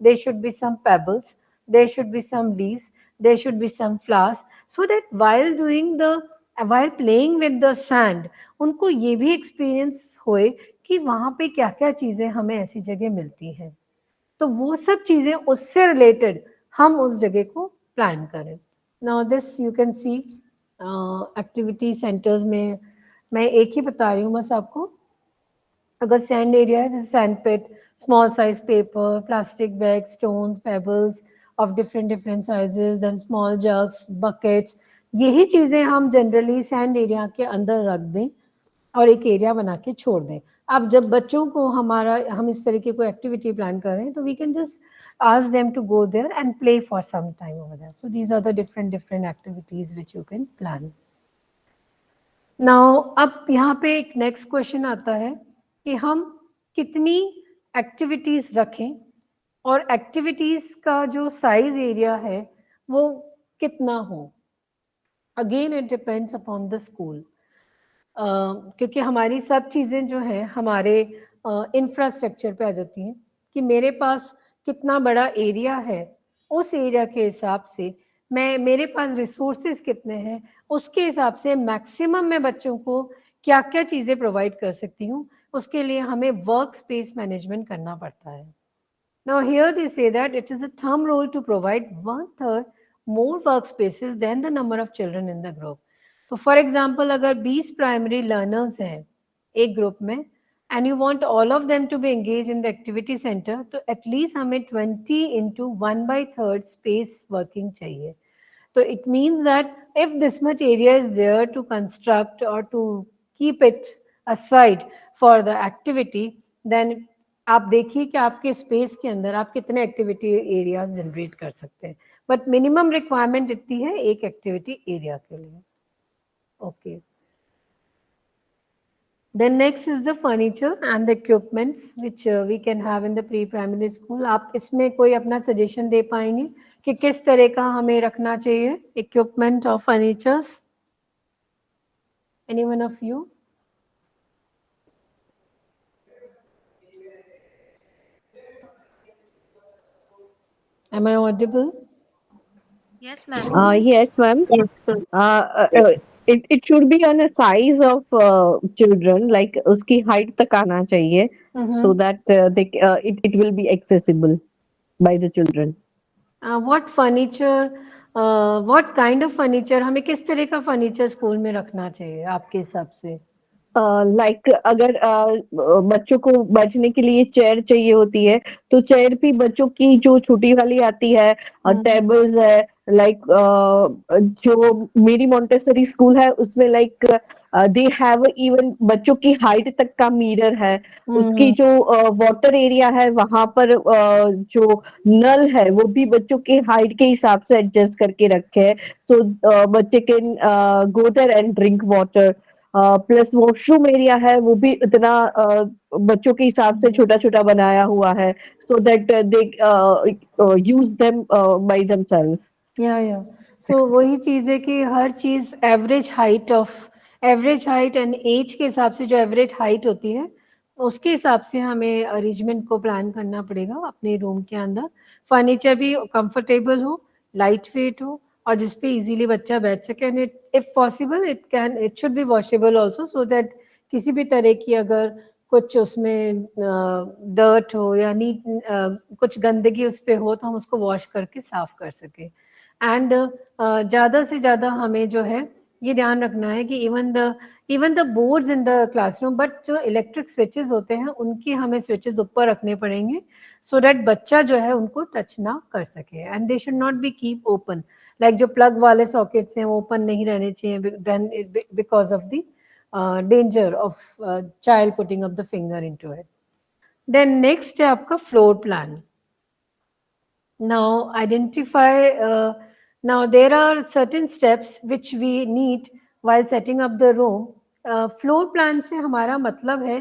there should be some pebbles, there should be some leaves, there should be some flowers, so that while playing with the sand उनको ये भी एक्सपीरियंस होए कि वहाँ पे क्या क्या चीज़ें हमें ऐसी जगह मिलती हैं, तो वो सब चीज़ें उससे रिलेटेड हम उस जगह को प्लान करें। Now this you can C activity centres में मैं एक ही बता रही हूँ बस आपको। अगर सैंड एरिया है, जैसे sand pit, small size paper, plastic bag, stones, pebbles of different sizes, then small jugs, buckets, यही चीज़ें हम जनरली सैंड एरिया के अंदर रख दें और एक एरिया बना के छोड़ दें। अब जब बच्चों को हम इस तरीके को एक्टिविटी प्लान कर रहे हैं, तो we can just ask them to go there and play for some time over there. So these are the different activities which you can plan. Now अब यहाँ पे एक नेक्स्ट क्वेश्चन आता है कि हम कितनी एक्टिविटीज रखें और एक्टिविटीज का जो साइज एरिया है वो कितना हो। Again it depends upon the school, क्योंकि हमारी सब चीज़ें जो हैं हमारे इंफ्रास्ट्रक्चर पे आ जाती हैं कि मेरे पास कितना बड़ा एरिया है, उस एरिया के हिसाब से मेरे पास रिसोर्सेज कितने हैं, उसके हिसाब से मैक्सिमम मैं बच्चों को क्या क्या चीज़ें प्रोवाइड कर सकती हूँ, उसके लिए हमें वर्क स्पेस मैनेजमेंट करना पड़ता है। Now here they say that it is a thumb rule to provide 1/3 more workspaces than the number of children in the group. तो फॉर एग्जाम्पल अगर 20 प्राइमरी लर्नर्स हैं एक ग्रुप में and you want all of them to be engage in the activity centre, तो at least हमें 20 into 1/3 space working चाहिए। तो it means that if this much area is there to construct और to keep it aside for the activity, then आप देखिए कि आपके space के अंदर आप कितने एक्टिविटी एरियाज जनरेट कर सकते हैं, बट मिनिमम रिक्वायरमेंट इतनी है एक एक्टिविटी एरिया के लिए। Okay. Then next is the furniture and the equipments which we can have in the pre-primary school. आप इसमें कोई अपना सजेशन दे पाएंगे कि किस तरह का हमें रखना चाहिए equipment or furnitures? Anyone of you? Am I audible? Yes, ma'am. Yes, ma'am. It should be on a size of children, like उसकी height तक आना चाहिए, so that it will be accessible by the children. What furniture? What kind of furniture? हमें किस तरह का furniture school में रखना चाहिए आपके हिसाब से? लाइक अगर बच्चों को बैठने के लिए चेयर चाहिए होती है, तो चेयर भी बच्चों की जो छोटी वाली आती है, टेबल्स है, लाइक जो मेरी मॉन्टेसरी स्कूल है उसमें लाइक दे हैव इवन बच्चों की हाइट तक का मिरर है। उसकी जो वाटर एरिया है वहां पर जो नल है वो भी बच्चों के हाइट के हिसाब से एडजस्ट करके रखे हैं, सो बच्चे can go there and drink water. Plus washroom area है वो भी इतना बच्चों के हिसाब से छोटा छोटा बनाया हुआ है, so that they use them by themselves. या सो वही चीज है कि हर चीज एवरेज हाइट एंड एज के हिसाब से जो एवरेज हाइट होती है उसके हिसाब से हमें अरेंजमेंट को प्लान करना पड़ेगा अपने रूम के अंदर। फर्नीचर भी कंफर्टेबल हो, लाइट वेट हो और जिस पे इजीली बच्चा बैठ सके, and if possible it should B washable also, so that किसी भी तरह की अगर कुछ उसमें डर्ट हो या कुछ गंदगी उस पे हो तो हम उसको वॉश करके साफ कर सके। एंड ज़्यादा से ज़्यादा हमें जो है ये ध्यान रखना है कि even the boards in the classroom, but जो इलेक्ट्रिक स्विचेस होते हैं उनकी हमें स्विचेस ऊपर रखने पड़ेंगे सो दैट बच्चा जो है उनको टच ना कर सके, and they should not be keep open, like जो प्लग वाले सॉकेट्स हैं वो ओपन नहीं रहने चाहिए, then because of the danger of child putting up the finger into it. Then next है आपका floor plan. Now identify, now there are certain steps which we need while setting up the room. Floor plan से हमारा मतलब है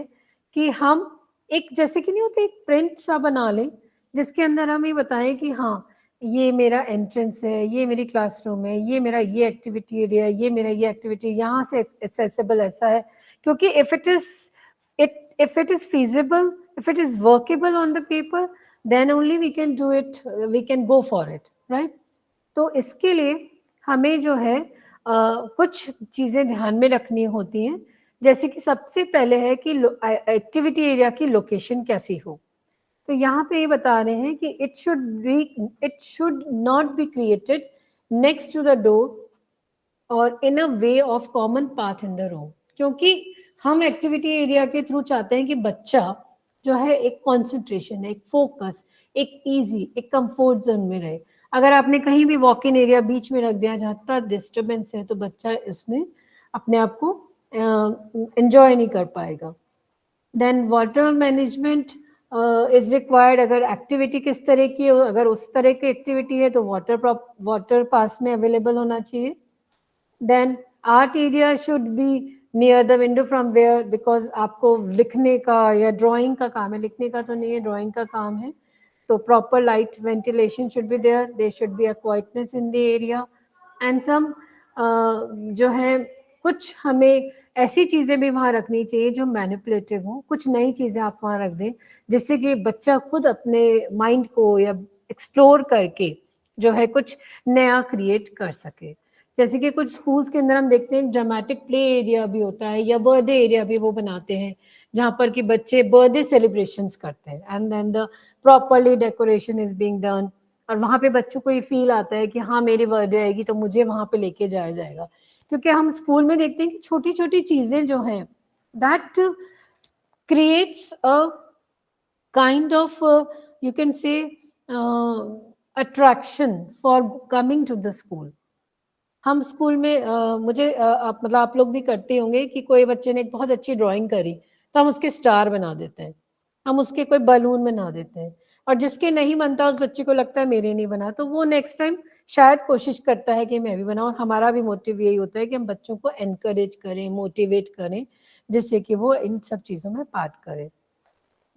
कि हम एक जैसे कि नहीं होते एक प्रिंट सा बना लें जिसके अंदर हम ये बताएं कि हाँ ये मेरा एंट्रेंस है, ये मेरी क्लासरूम है, ये मेरा ये एक्टिविटी एरिया है, ये मेरा ये एक्टिविटी यहाँ से एक्सेसिबल ऐसा है, क्योंकि if it is feasible, if it is workable on the paper, then only we can do it, we can go for it, right? तो इसके लिए हमें जो है कुछ चीज़ें ध्यान में रखनी होती हैं, जैसे कि सबसे पहले है कि एक्टिविटी एरिया की लोकेशन कैसी हो। तो यहाँ पे ये बता रहे हैं कि it should not be created next to the door और in a way of common path in the room, क्योंकि हम एक्टिविटी एरिया के थ्रू चाहते हैं कि बच्चा जो है एक कंसंट्रेशन, एक फोकस, एक इजी, एक कंफर्ट जोन में रहे। अगर आपने कहीं भी वॉक इन एरिया बीच में रख दिया जहाँ पर डिस्टर्बेंस है तो बच्चा इसमें अपने आप को एंजॉय नहीं कर पाएगा। Then water management is required, अगर एक्टिविटी किस तरह की हो, अगर उस तरह की एक्टिविटी है तो वाटर पास में अवेलेबल होना चाहिए। Then art area should be near the window from where, because आपको लिखने का या ड्राइंग का काम है, लिखने का तो नहीं है, ड्राइंग का काम है, तो proper light ventilation should be there should be a quietness in the area and some जो है कुछ हमें ऐसी चीज़ें भी वहाँ रखनी चाहिए जो मैनिपुलेटिव हो, कुछ नई चीज़ें आप वहाँ रख दें जिससे कि बच्चा खुद अपने माइंड को या एक्सप्लोर करके जो है कुछ नया क्रिएट कर सके। जैसे कि कुछ स्कूल्स के अंदर हम देखते हैं ड्रामेटिक प्ले एरिया भी होता है या बर्थडे एरिया भी वो बनाते हैं जहाँ पर कि बच्चे बर्थडे सेलिब्रेशंस करते हैं and then the properly decoration is being done, और वहाँ पे बच्चों को ये फील आता है कि हाँ मेरी बर्थडे आएगी तो मुझे वहाँ पे लेके जाया जाएगा, क्योंकि हम स्कूल में देखते हैं कि छोटी छोटी चीजें जो हैं that creates a kind of you can say attraction for coming to the school. हम स्कूल में मतलब आप लोग भी करते होंगे कि कोई बच्चे ने एक बहुत अच्छी ड्राइंग करी तो हम उसके स्टार बना देते हैं, हम उसके कोई बलून बना देते हैं, और जिसके नहीं बनता उस बच्चे को लगता है मेरे नहीं बना, तो वो नेक्स्ट टाइम शायद कोशिश करता है कि मैं भी बनाऊं। और हमारा भी मोटिव यही होता है कि हम बच्चों को एनकरेज करें, मोटिवेट करें, जिससे कि वो इन सब चीज़ों में पार्ट करें।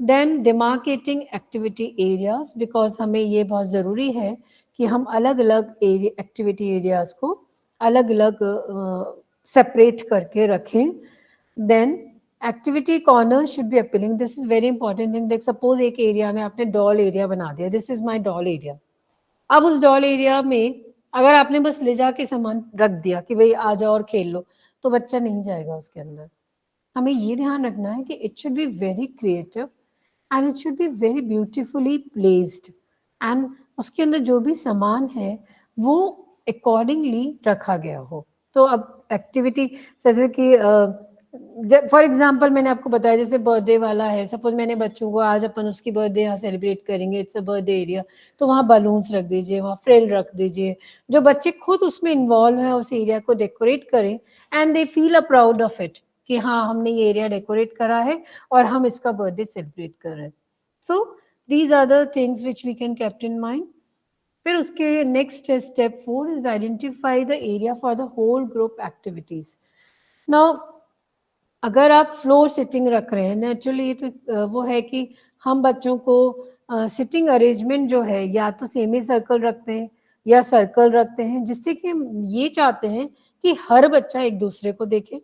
Then demarcating activity areas, because हमें ये बहुत ज़रूरी है कि हम अलग अलग एक्टिविटी एरियाज को अलग अलग सेपरेट करके रखें। Then activity corner should be appealing, this is very important thing. Like suppose एक एरिया में आपने डॉल एरिया बना दिया, this is my doll area. अब उस डॉल एरिया में अगर आपने बस ले जाके सामान रख दिया कि भाई आ जाओ और खेल लो, तो बच्चा नहीं जाएगा उसके अंदर। हमें ये ध्यान रखना है कि it should be very creative and it should be very beautifully placed, and उसके अंदर जो भी सामान है वो अकॉर्डिंगली रखा गया हो। तो अब एक्टिविटी जैसे कि फॉर एग्जाम्पल मैंने आपको बताया जैसे बर्थडे वाला है, सपोज मैंने बच्चों को आज अपन उसकी बर्थडे यहाँ सेलिब्रेट करेंगे, इट्स अ बर्थडे एरिया, तो वहाँ बलून्स रख दीजिए, वहाँ फ्रिल रख दीजिए, जो बच्चे खुद उसमें इन्वॉल्व हैं उस एरिया को डेकोरेट करें and they feel a proud of it कि हाँ हमने ये एरिया डेकोरेट करा है और हम इसका बर्थडे सेलिब्रेट कर रहे हैं। So these are the things which we can keep in mind. फिर उसके next step 4 is identify the area for the whole group activities. Now अगर आप फ्लोर सिटिंग रख रहे हैं, नेचुरली तो वो है कि हम बच्चों को सिटिंग अरेंजमेंट जो है या तो सेमी सर्कल रखते हैं या सर्कल रखते हैं, जिससे कि हम ये चाहते हैं कि हर बच्चा एक दूसरे को देखे,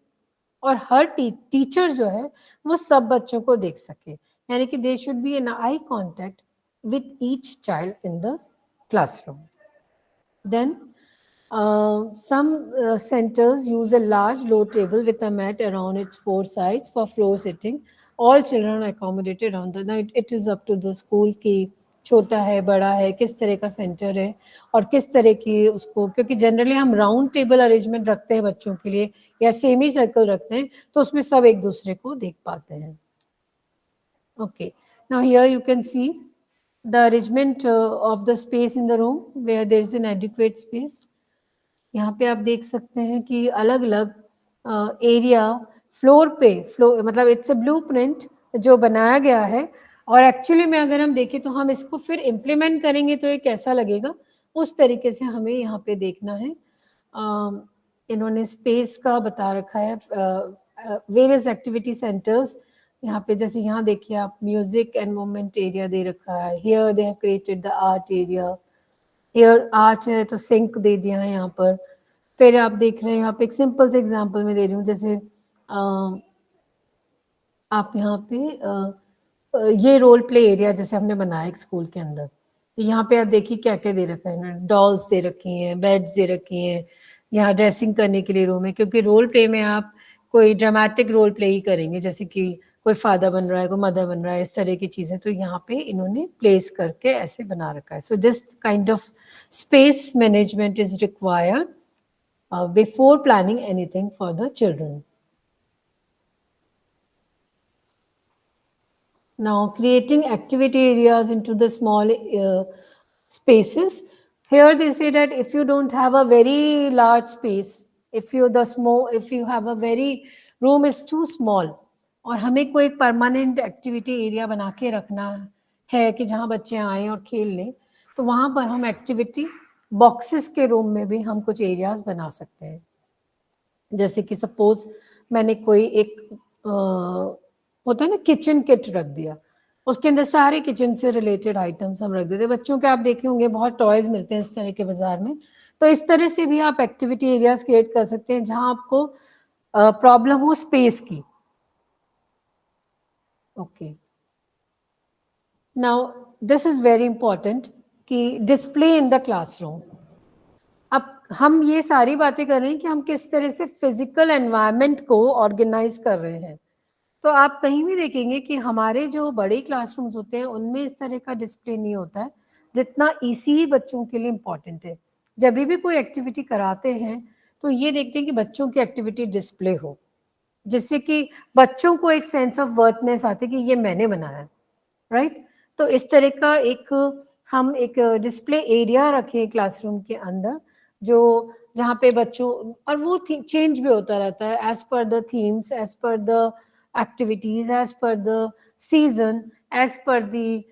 और हर टीचर जो है वो सब बच्चों को देख सके, यानी कि there should be an eye contact with each child in the classroom. Then some centers use a large low table with a mat around its four sides for floor sitting. All children are accommodated on the night. It is up to the school की छोटा है बड़ा है किस तरह का centre है और किस तरह की उसको, क्योंकि जनरली हम राउंड टेबल अरेंजमेंट रखते हैं बच्चों के लिए या सेमी सर्कल रखते हैं तो उसमें सब एक दूसरे को देख पाते हैं. Okay, now here you can see the arrangement of the space in the room where there is an adequate space. यहाँ पे आप देख सकते हैं कि अलग अलग एरिया फ्लोर पे मतलब इट्स अ ब्लूप्रिंट जो बनाया गया है और एक्चुअली में अगर हम देखें तो हम इसको फिर इम्प्लीमेंट करेंगे तो ये कैसा लगेगा उस तरीके से हमें यहाँ पे देखना है. इन्होंने स्पेस का बता रखा है वेरियस एक्टिविटी सेंटर्स. यहाँ पे जैसे यहाँ देखिए आप म्यूजिक एंड मूवमेंट एरिया दे रखा है. Here they have created the art area. Here art है तो सिंक दे दिया है यहाँ पर. फिर आप देख रहे हैं यहाँ पे एक सिंपल से एग्जांपल में दे रही हूँ, जैसे आप यहाँ पे ये रोल प्ले एरिया जैसे हमने बनाया एक स्कूल के अंदर, तो यहाँ पे आप देखिए क्या क्या दे रखा है. डॉल्स दे रखी हैं, बेड्स दे रखी हैं, यहाँ ड्रेसिंग करने के लिए रूम है, क्योंकि रोल प्ले में आप कोई ड्रामेटिक रोल प्ले ही करेंगे, जैसे कि कोई फादर बन रहा है, कोई मदर बन रहा है, इस तरह की चीज़ें, तो यहाँ पे इन्होंने प्लेस करके ऐसे बना रखा है. So this kind of space management is required before planning anything for the children. Now creating activity areas into the small spaces. Here they say that if you don't have a very large space, if you have a very room is too small, और हमें कोई permanent activity area बना के रखना है कि जहाँ बच्चे आएँ और खेल लें, तो वहाँ पर हम एक्टिविटी बॉक्सेस के रूम में भी हम कुछ एरियाज बना सकते हैं. जैसे कि सपोज मैंने कोई एक होता है ना किचन किट रख दिया, उसके अंदर सारे किचन से रिलेटेड आइटम्स हम रख देते. बच्चों के आप देखे होंगे बहुत टॉयज मिलते हैं इस तरह के बाजार में, तो इस तरह से भी आप एक्टिविटी एरियाज क्रिएट कर सकते हैं जहां आपको प्रॉब्लम हो स्पेस की. Okay, now this is very important कि डिस्प्ले इन द क्लासरूम. अब हम ये सारी बातें कर रहे हैं कि हम किस तरह से फिजिकल एनवायरनमेंट को ऑर्गेनाइज कर रहे हैं. तो आप कहीं भी देखेंगे कि हमारे जो बड़े क्लासरूम्स होते हैं उनमें इस तरह का डिस्प्ले नहीं होता है जितना ईसी बच्चों के लिए इम्पॉर्टेंट है. जब भी कोई एक्टिविटी कराते हैं तो ये देखते हैं कि बच्चों की एक्टिविटी डिस्प्ले हो, जिससे कि बच्चों को एक सेंस ऑफ वर्थनेस आती है कि ये मैंने बनाया, राइट. तो इस तरह का हम एक डिस्प्ले एरिया रखें क्लासरूम के अंदर, जो जहाँ पे बच्चों, और वो चेंज भी होता रहता है as per the themes, as per the activities, as per the season, as per the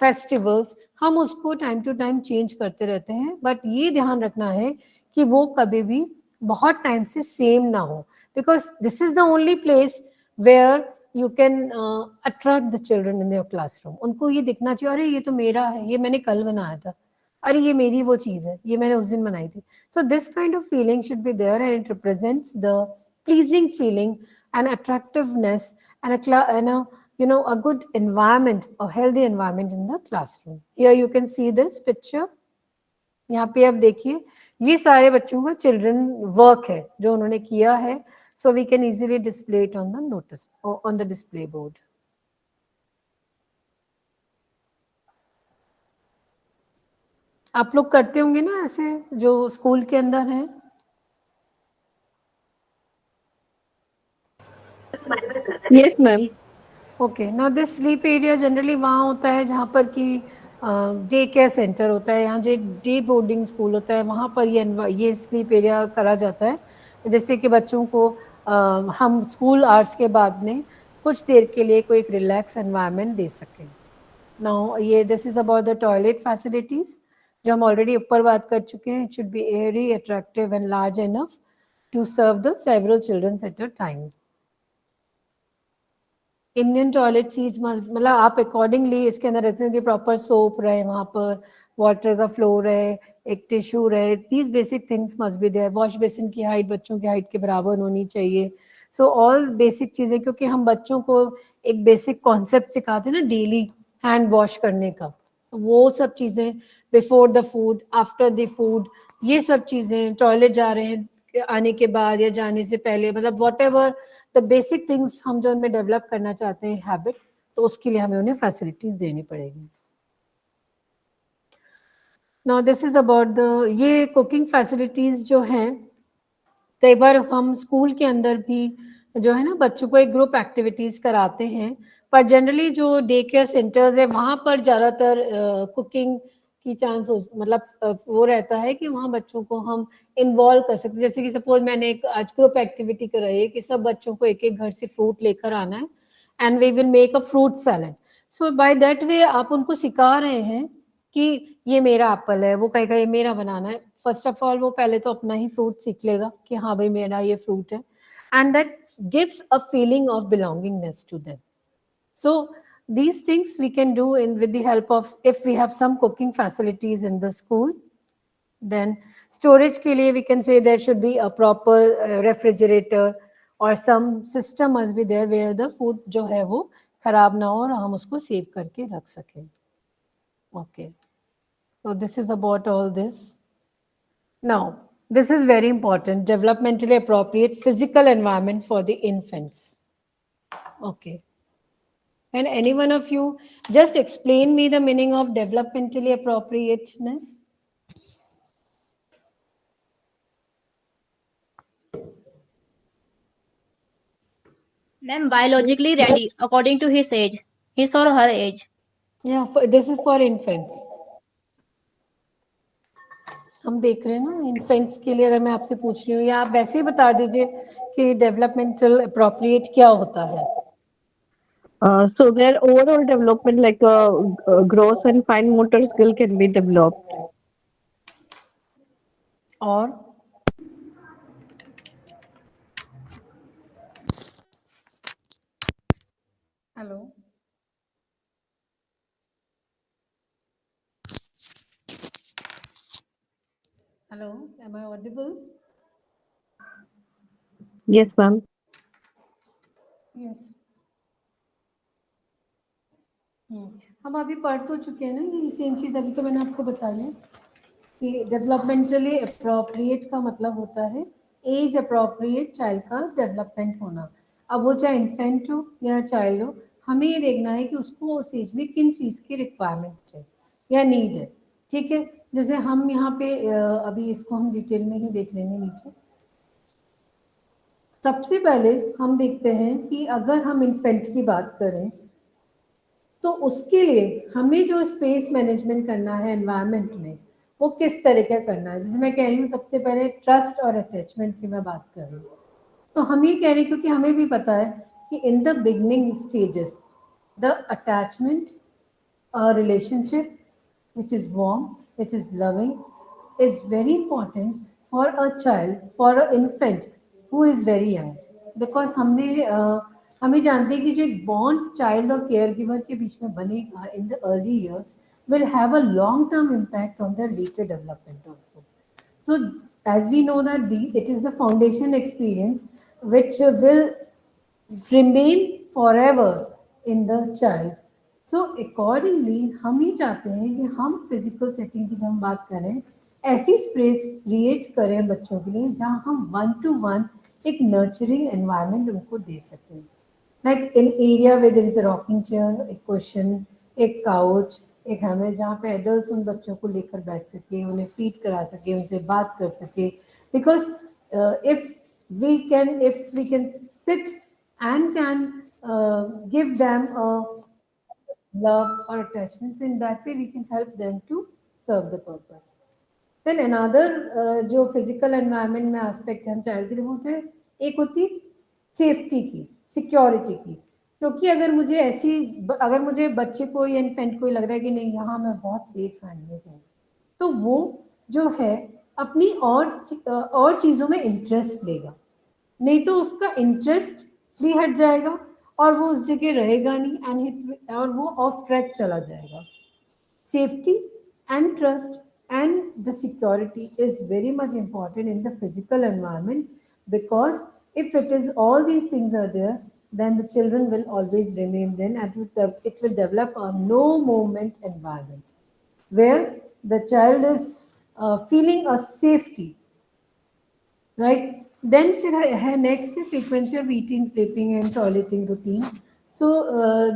festivals. हम उसको टाइम टू टाइम चेंज करते रहते हैं, बट ये ध्यान रखना है कि वो कभी भी बहुत टाइम से सेम ना हो, because this is the only place where you can attract the children in your classroom. उनको ये दिखना चाहिए अरे ये तो मेरा है, ये मैंने कल बनाया था, अरे ये मेरी वो चीज़ है, ये मैंने उस दिन बनाई थी. So this kind of feeling should be there and it represents the pleasing feeling and attractiveness and a good environment, a healthy environment in the classroom. Here you can see this picture. यहाँ पे आप देखिए ये सारे बच्चों का children work है जो उन्होंने किया है. So we can easily display it on the notice or on the display board. आप लोग करते होंगे ना ऐसे जो स्कूल के अंदर है. Yes, ma'am. Okay, now this sleep area generally वहाँ होता है जहाँ पर कि डे केयर सेंटर होता है, यहाँ जो डे बोर्डिंग स्कूल होता है वहाँ पर ये स्लीप एरिया करा जाता है, जैसे कि बच्चों को हम स्कूल आवर्स के बाद में कुछ देर के लिए कोई एक रिलैक्स एनवायरनमेंट दे सकें. नाउ ये this is about the toilet facilities जो हम ऑलरेडी ऊपर बात कर चुके हैं. It should be airy, attractive and large enough to serve the several children at a time. Indian toilet seats मतलब आप अकॉर्डिंगली इसके अंदर रखते हैं कि प्रॉपर सोप रहे, वहाँ पर वाटर का फ्लो रहे, एक टिश्यू रहे. These basic things must be there. Wash basin की हाइट बच्चों की हाइट के बराबर होनी चाहिए. सो ऑल बेसिक चीज़ें, क्योंकि हम बच्चों को एक बेसिक कॉन्सेप्ट सिखाते हैं ना डेली हैंड वॉश करने का, तो वो सब चीज़ें before the food, after the food, ये सब चीज़ें, टॉयलेट जा रहे हैं आने के बाद या जाने से पहले, मतलब what ever the basic things हम जो उनमें डेवलप करना चाहते हैं हैबिट, तो उसके लिए हमें उन्हें फैसिलिटीज़ देनी पड़ेगी। Now this is about the, ये कुकिंग फैसिलिटीज़ जो हैं, कई बार हम स्कूल के अंदर भी जो है ना बच्चों को एक ग्रुप एक्टिविटीज़ कराते हैं, पर जनरली जो डे केयर सेंटर्स है वहाँ पर ज़्यादातर कुकिंग की चांस मतलब वो रहता है कि वहाँ बच्चों को हम इन्वॉल्व कर सकते हैं। जैसे कि सपोज मैंने एक आज ग्रुप एक्टिविटी कराई है कि सब बच्चों को एक एक घर से फ्रूट लेकर आना है and we will make a fruit salad. So by that way आप उनको सिखा रहे हैं कि ये मेरा एप्पल है, वो कहेगा ये मेरा बनाना है। फर्स्ट ऑफ ऑल वो पहले तो अपना ही फ्रूट सीख लेगा कि हाँ भाई मेरा ये फ्रूट है, and that gives a feeling of belongingness to them. So these things we can do in with the help of, if we have some cooking facilities in the school. Then storage के लिए we can say there should be a proper refrigerator or some system must be there where the food जो है वो खराब ना हो और हम उसको सेव करके रख सकें. Okay, so this is about all this. Now, this is very important, developmentally appropriate physical environment for the infants. Okay. And any one of you just explain me the meaning of developmentally appropriateness? Ma'am, biologically ready according to his age, his or her age. Yeah, this is for infants. हम देख रहे हैं ना infants के लिए, अगर मैं आपसे पूछ रही हूँ या आप वैसे ही बता दीजिए कि डेवलपमेंटल अप्रोप्रिएट क्या होता है. So their overall development, like gross and fine motor skill, can be developed. और hello, hello, am I audible? Yes, ma'am. Yes. हम अभी पढ़ तो चुके हैं ना ये सेम चीज़, अभी तो मैंने आपको बता दिया कि डेवलपमेंटली अप्रोप्रिएट का मतलब होता है एज अप्रोप्रिएट चाइल्ड का डेवलपमेंट होना. अब वो चाहे इन्फेंट हो या चाइल्ड हो, हमें ये देखना है कि उसको उस एज में किन चीज़ की रिक्वायरमेंट है या नीड है. ठीक है, जैसे हम यहाँ पे अभी इसको हम डिटेल में ही देख लेंगे नीचे. सबसे पहले हम देखते हैं कि अगर हम इन्फेंट की बात करें तो उसके लिए हमें जो स्पेस मैनेजमेंट करना है एनवायरनमेंट में, वो किस तरह का करना है. जैसे मैं कह रही हूँ सबसे पहले ट्रस्ट और अटैचमेंट की मैं बात कर रही हूँ, तो हम ये कह रहे हैं क्योंकि हमें भी पता है कि in the beginning stages the attachment relationship which is warm, which is loving, is very important for a child, for an infant who is very young. Because हमें जानते हैं कि जो एक बॉन्ड चाइल्ड और केयर गिवर के बीच में बनेगा in the early years will have a long term impact on their later development also. So as we know that it is the foundation experience which will remain forever in the child. So accordingly हम ही चाहते हैं कि हम physical setting की जब हम बात करें, ऐसी स्पेस क्रिएट करें बच्चों के लिए जहाँ हम 1-to-1 एक नर्चरिंग एनवायरनमेंट उनको दे सकें. Like in area with their is a rocking chair, एक क्वेश्चन, एक काउच, एक हमें जहाँ पे एडल्ट्स उन बच्चों को लेकर बैठ सके, उन्हें फीड करा सके, उनसे बात कर सके. Because if we can sit and can give them a love or attachment, so in that way we can help them to serve the purpose. Then another जो physical environment में aspect हम child के लिए होते हैं, एक होती safety की, security की. क्योंकि अगर मुझे बच्चे को या इन्फेंट को लग रहा है कि नहीं यहाँ मैं बहुत सेफ रहने हूँ, तो वो जो है अपनी और चीज़ों में इंटरेस्ट लेगा, नहीं तो उसका इंटरेस्ट भी हट जाएगा और वो उस जगह रहेगा नहीं और वो ऑफ ट्रैक चला जाएगा. Safety and trust and the security is very much important in the physical environment, because If it is all these things are there, then the children will always remain then, and it will develop a no movement environment where the child is feeling a safety, right? Then फिर है next है frequency of eating, sleeping and toileting routine. So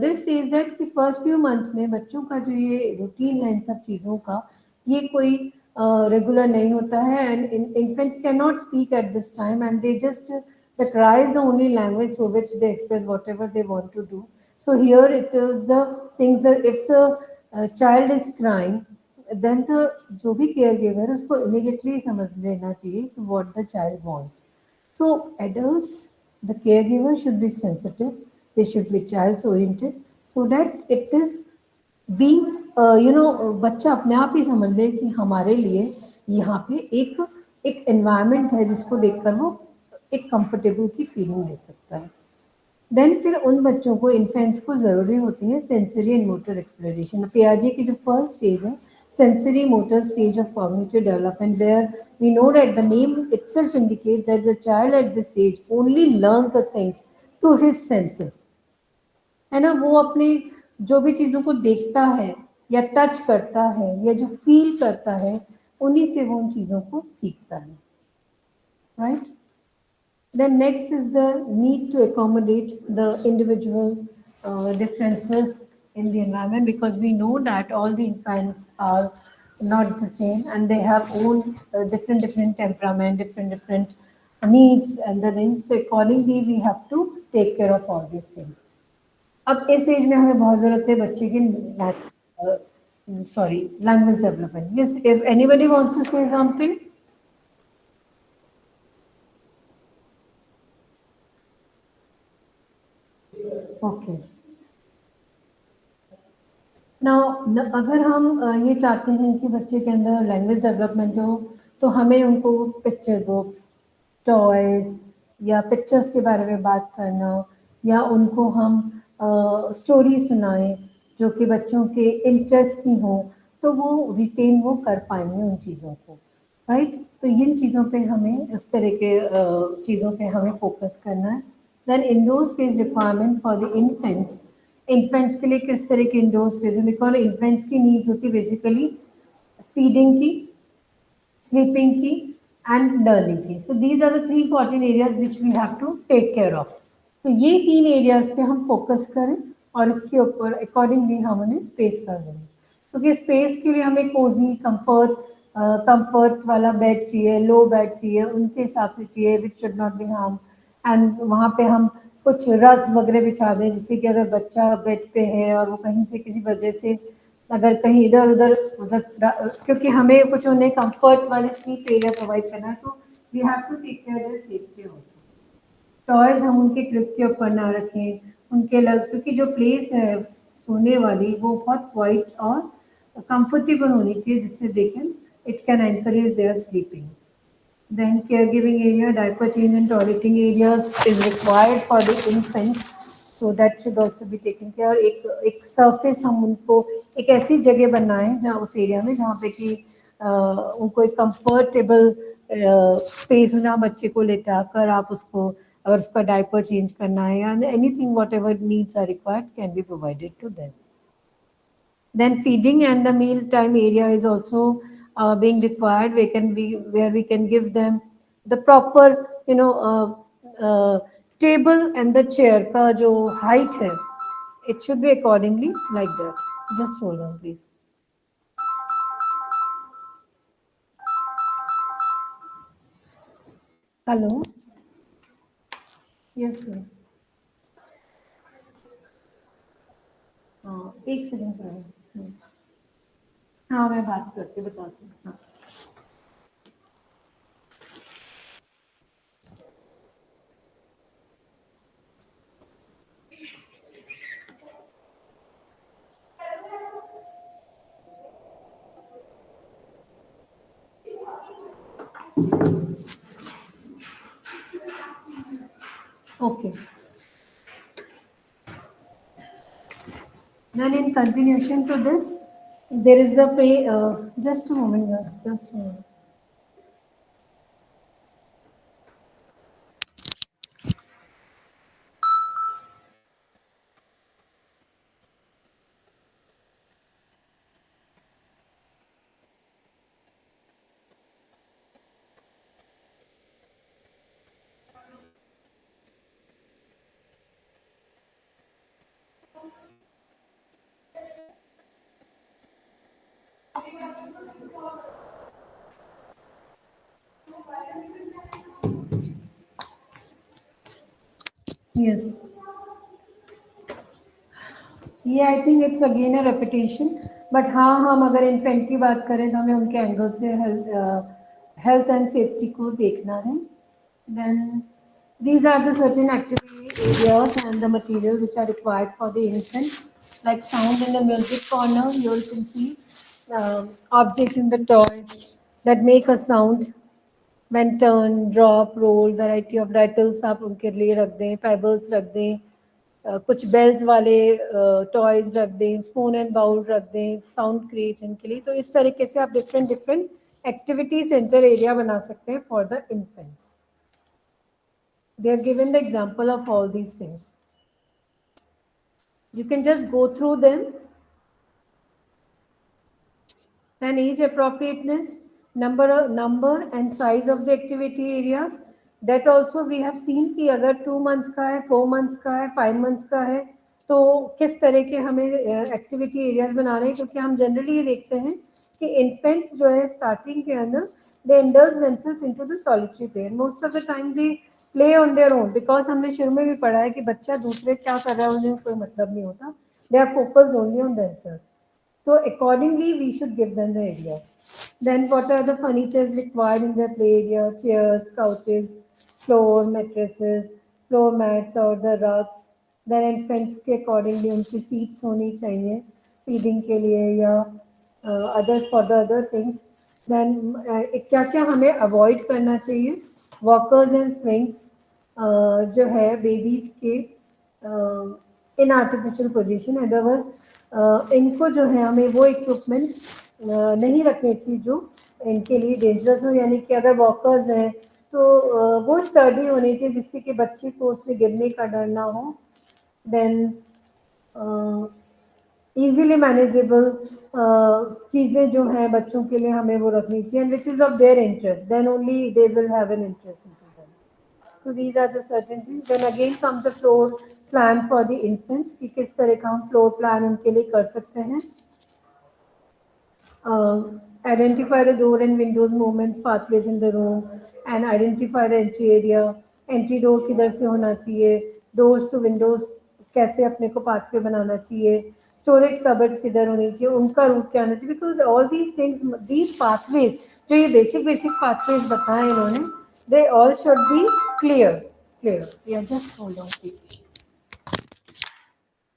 this says that the first few months में बच्चों का जो ये routine है इन सब चीज़ों का, ये कोई regular नहीं होता है, and infants cannot speak at this time, and they just the cry is the only language through which they express whatever they want to do. So here it is the things that if the child is crying, then the जो भी care giver उसको immediately समझ लेना चाहिए कि what the child wants. So adults, the caregiver should be sensitive. They should be child oriented so that it is being बच्चा अपने आप ही समझ ले कि हमारे लिए यहाँ पे एक environment है जिसको देखकर वो एक comfortable की feeling ले सकता है. देन फिर उन बच्चों को इन्फेंट्स को ज़रूरी होती है सेंसरी एंड मोटर एक्सप्लोरेशन. पियाजे की जो फर्स्ट स्टेज है sensory motor stage of cognitive development, where we know that the name itself indicates that the child at this age only learns the things through his senses, है ना. वो अपने जो भी चीज़ों को देखता है या टच करता है या जो फील करता है उन्हीं से वो उन चीज़ों को सीखता है, right. Then next is the need to accommodate the individual differences in the environment, because we know that all the infants are not the same and they have own different temperament, different needs and the things. So accordingly we have to take care of all these things. अब इस as में हमें बहुत ज़रूरत है बच्चे की language development. Yes, if anybody wants to say something. Okay. Now अगर हम ये चाहते हैं कि बच्चे के अंदर लैंग्वेज डेवलपमेंट हो, तो हमें उनको पिक्चर बुक्स, टॉयज या पिक्चर्स के बारे में बात करना, या उनको हम स्टोरी सुनाएं जो कि बच्चों के इंटरेस्ट की हो, तो वो रिटेन वो कर पाएंगे उन चीज़ों को, राइट. तो इन चीज़ों पे हमें इस तरह के चीज़ों पे हमें फोकस करना है. Then indoor space requirement for the infants. Infants के लिए किस तरह के indoor space है? बिकॉज infants की needs होती है basically feeding की, sleeping की and learning की. So these are the three important areas which we have to take care of. तो ये तीन areas पे हम focus करें और इसके ऊपर accordingly हम उन्हें space कर देंगे. क्योंकि space के लिए हमें cozy, comfort वाला bed चाहिए, low bed चाहिए, उनके हिसाब से चाहिए, which should not be harm. And वहाँ पे हम कुछ रग्स वगैरह बिछा दें, जिससे कि अगर बच्चा बेड पे है और वो कहीं से किसी वजह से अगर कहीं इधर उधर क्योंकि हमें कुछ उन्हें कंफर्ट वाले स्लीप एरिया प्रोवाइड करना है, तो we have to take care their safety also. Toys हम उनके क्रिब के ऊपर ना रखें, उनके लग, क्योंकि जो प्लेस है सोने वाली वो बहुत क्वाइट और कंफर्टेबल होनी चाहिए, जिससे they can it can encourage their sleeping. Then caregiving area, diaper change and toileting areas is required for the infants, so that should also be taken care. एक surface हम उनको एक ऐसी जगह बनाएं जहाँ उस एरिया में जहाँ पे कि उनको एक comfortable space हो, जहाँ बच्चे को लेटा कर आप उसको अगर उसका diaper change करना है या anything whatever needs are required can be provided to them. Then feeding and the meal time area is also being required. Where we can give them the proper table and the chair का जो height है, it should be accordingly like that. Just hold on please. Hello. Yes sir. एक second sir. हाँ मैं बात करके बताती हूँ. हाँ. Okay. Then in continuation to this, there is a just a moment, just a moment. Yes. ये I think it's again a repetition, but हाँ, हम अगर इन्फेंट की बात करें तो हमें उनके एंगल से हेल्थ एंड सेफ्टी को देखना है. Then these are the certain activity areas and the material which are required for the infant, like sound in the music corner. You can see objects in the toys that make a sound when turn, drop, roll. Variety of rattles आप उनके लिए रख दें, pebbles रख दें, कुछ bells वाले toys रख दें, स्पून एंड बाउल रख दें साउंड क्रिएशन के लिए. तो इस तरीके से आप different different activity centre area बना सकते हैं for the infants. They have given the example of all these things. You can just go through them. Then age appropriateness, number and size of the activity areas. That also we have seen कि अगर 2 months का है, 4 months का है, 5 months का है, तो किस तरह के हमें एक्टिविटी एरियाज बनाने हैं. क्योंकि हम जनरली ये देखते हैं कि इन्फेंट्स जो है स्टार्टिंग के अंदर they indulge themselves into the solitary play. Most of the time they play on their own, because हमने शुरू में भी पढ़ा है कि बच्चा दूसरे क्या कर रहा है उन्हें कोई मतलब नहीं होता. They are focused only on themselves. So accordingly we should give them the area. Then what are the furnitures required in the play area? Chairs, couches, floor mattresses, floor mats or the rugs. Then infants के accordingly उनकी seats होनी चाहिए feeding के लिए या other for the other things. Then क्या क्या हमें अवॉइड करना चाहिए? वॉकर्स एंड स्विंग्स जो है बेबीज के इन आर्टिफिशियल पोजीशन. अदरवाइज इनको जो है हमें वो इक्विपमेंट्स नहीं रखनी चाहिए जो इनके लिए डेंजरस हो. यानी कि अगर वॉकर्स हैं तो वो स्टडी होनी चाहिए जिससे कि बच्चे को उसमें गिरने का डर ना हो. देन easily manageable चीज़ें जो हैं बच्चों के लिए हमें वो रखनी चाहिए, and which is of their interest, then only they will have an interest into them. So these are the certain things. Then again comes the floor plan for the infants कि किस तरह का हम floor plan उनके लिए कर सकते हैं. Identify the door and windows movements, pathways in the room, and identify the entry area. Entry door किधर से होना चाहिए, doors to windows कैसे अपने को pathway बनाना चाहिए, स्टोरेज कबर्ड्स किधर होनी चाहिए, उनका रूट क्या होना चाहिए. Because all these things, these pathways जो ये बेसिक पाथवेज बताए इन्होंने, they all should be clear. या just hold on please.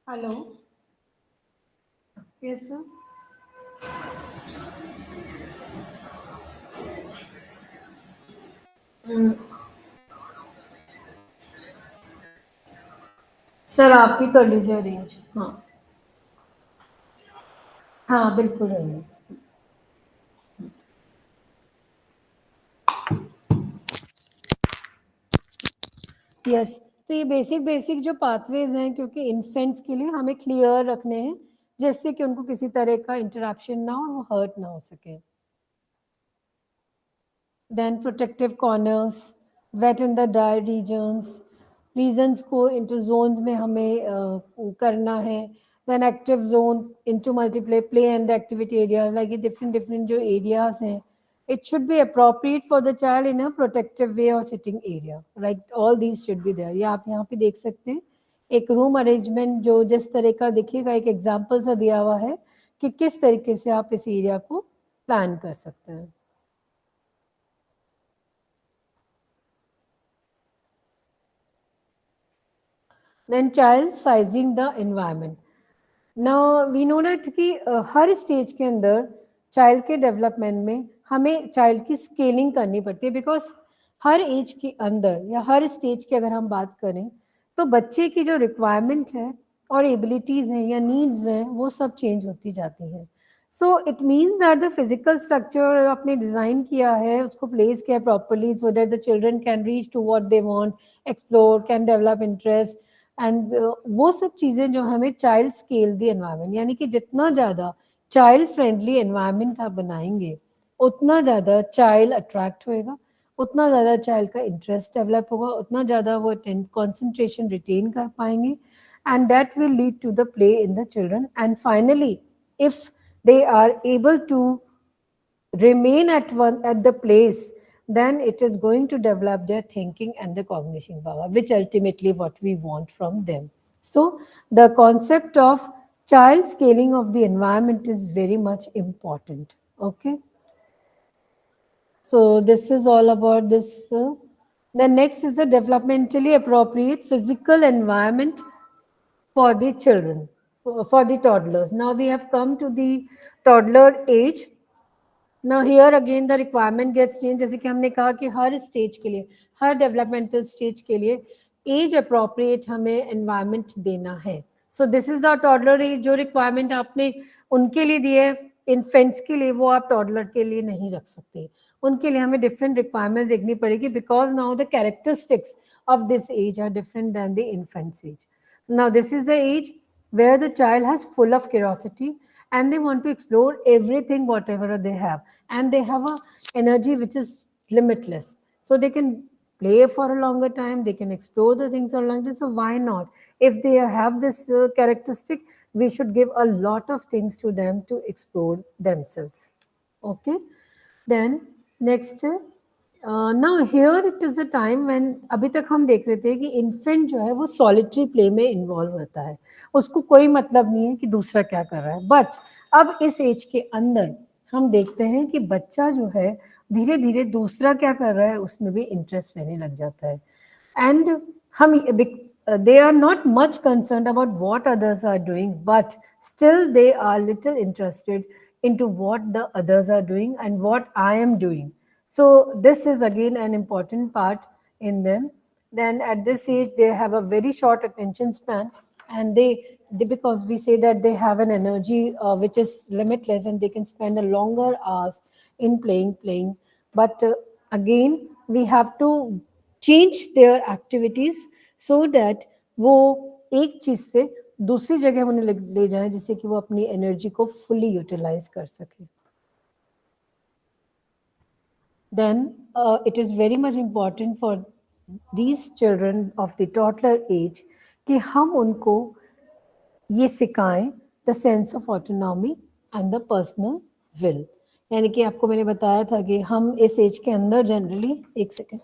Hello, yes sir. Sir आप ही कर लीजिए अरेंज. हाँ बिल्कुल है. यस, तो ये बेसिक जो पाथवेज हैं क्योंकि इन्फेंट्स के लिए हमें क्लियर रखने हैं जिससे कि उनको किसी तरह का इंटरप्शन ना हो, वो हर्ट ना हो सके. Then protective corners, wet in the dry regions को इंटू जोन्स में हमें करना है. then active zone into play and the activity areas, like different जो areas हैं, it should be appropriate for the child in a protective way or sitting area, like all these should be there. ये आप यहाँ पे देख सकते हैं एक रूम अरेंजमेंट जो जिस तरह का दिखेगा, एक एग्जाम्पल सा दिया हुआ है कि किस तरीके से आप इस एरिया को प्लान कर सकते हैं. Then child sizing the environment. Now we know that कि हर स्टेज के अंदर चाइल्ड के डेवलपमेंट में हमें चाइल्ड की स्केलिंग करनी पड़ती है. बिकॉज हर एज के अंदर या हर स्टेज की अगर हम बात करें तो बच्चे की जो रिक्वायरमेंट है और एबिलिटीज़ हैं या नीड्स हैं वो सब चेंज होती जाती हैं. So it means that the physical structure आपने डिज़ाइन किया है, उसको प्लेस किया properly so that the children can reach to what they want, explore, can develop interest and वो सब चीज़ें जो हमें चाइल्ड स्केल दी एनवायरनमेंट, यानी कि जितना ज़्यादा चाइल्ड फ्रेंडली एनवायरनमेंट आप बनाएंगे उतना ज़्यादा चाइल्ड अट्रैक्ट होएगा, उतना ज़्यादा चाइल्ड का इंटरेस्ट डेवलप होगा, उतना ज़्यादा वो कंसंट्रेशन रिटेन कर पाएंगे, and that will lead to the play in the children. And finally if they are able to remain at the place then it is going to develop their thinking and the cognition power, which ultimately what we want from them. So the concept of child scaling of the environment is very much important. Okay. So this is all about this. The next is the developmentally appropriate physical environment for the children, for the toddlers. Now we have come to the toddler age. Now here again the requirement gets changed. जैसे कि हमने कहा कि हर stage के लिए, हर developmental stage के लिए age appropriate हमें एनवायरनमेंट देना है. So this is the toddler age. जो रिक्वायरमेंट आपने उनके लिए दी है इन्फेंट्स के लिए, वो आप टॉडलर के लिए नहीं रख सकते. उनके लिए हमें डिफरेंट रिक्वायरमेंट्स देखनी पड़ेगी, because now the characteristics of this age are different than the infants age. Now this is the age where the child has full of curiosity and they want to explore everything whatever they have, and they have a energy which is limitless, so they can play for a longer time, they can explore the things for a longer time. So why not, if they have this characteristic, we should give a lot of things to them to explore themselves. Okay, then next now here it is a time when, अभी तक हम देख रहे थे कि infant जो है वो सॉलिटरी प्ले में इन्वॉल्व होता है, उसको कोई मतलब नहीं है कि दूसरा क्या कर रहा है. बट अब इस एज के अंदर हम देखते हैं कि बच्चा जो है धीरे धीरे दूसरा क्या कर रहा है उसमें भी इंटरेस्ट लेने लग जाता है. एंड हम they are not much concerned about what others are doing, but still they are little interested into what the others are doing and what I am doing. So this is again an important part in them. Then at this age they have a very short attention span, and they because we say that they have an energy which is limitless, and they can spend a longer hours in playing. But again we have to change their activities so that वो एक चीज से दूसरी जगह उन्हें ले जाएं, जिससे कि वो अपनी एनर्जी को फुली यूटिलाइज कर सके. Then it is very much important for these children of the toddler age कि हम उनको ये सिखाएं the sense of autonomy and the personal will. यानी कि आपको मैंने बताया था कि हम इस एज के अंदर जनरली, एक सेकेंड,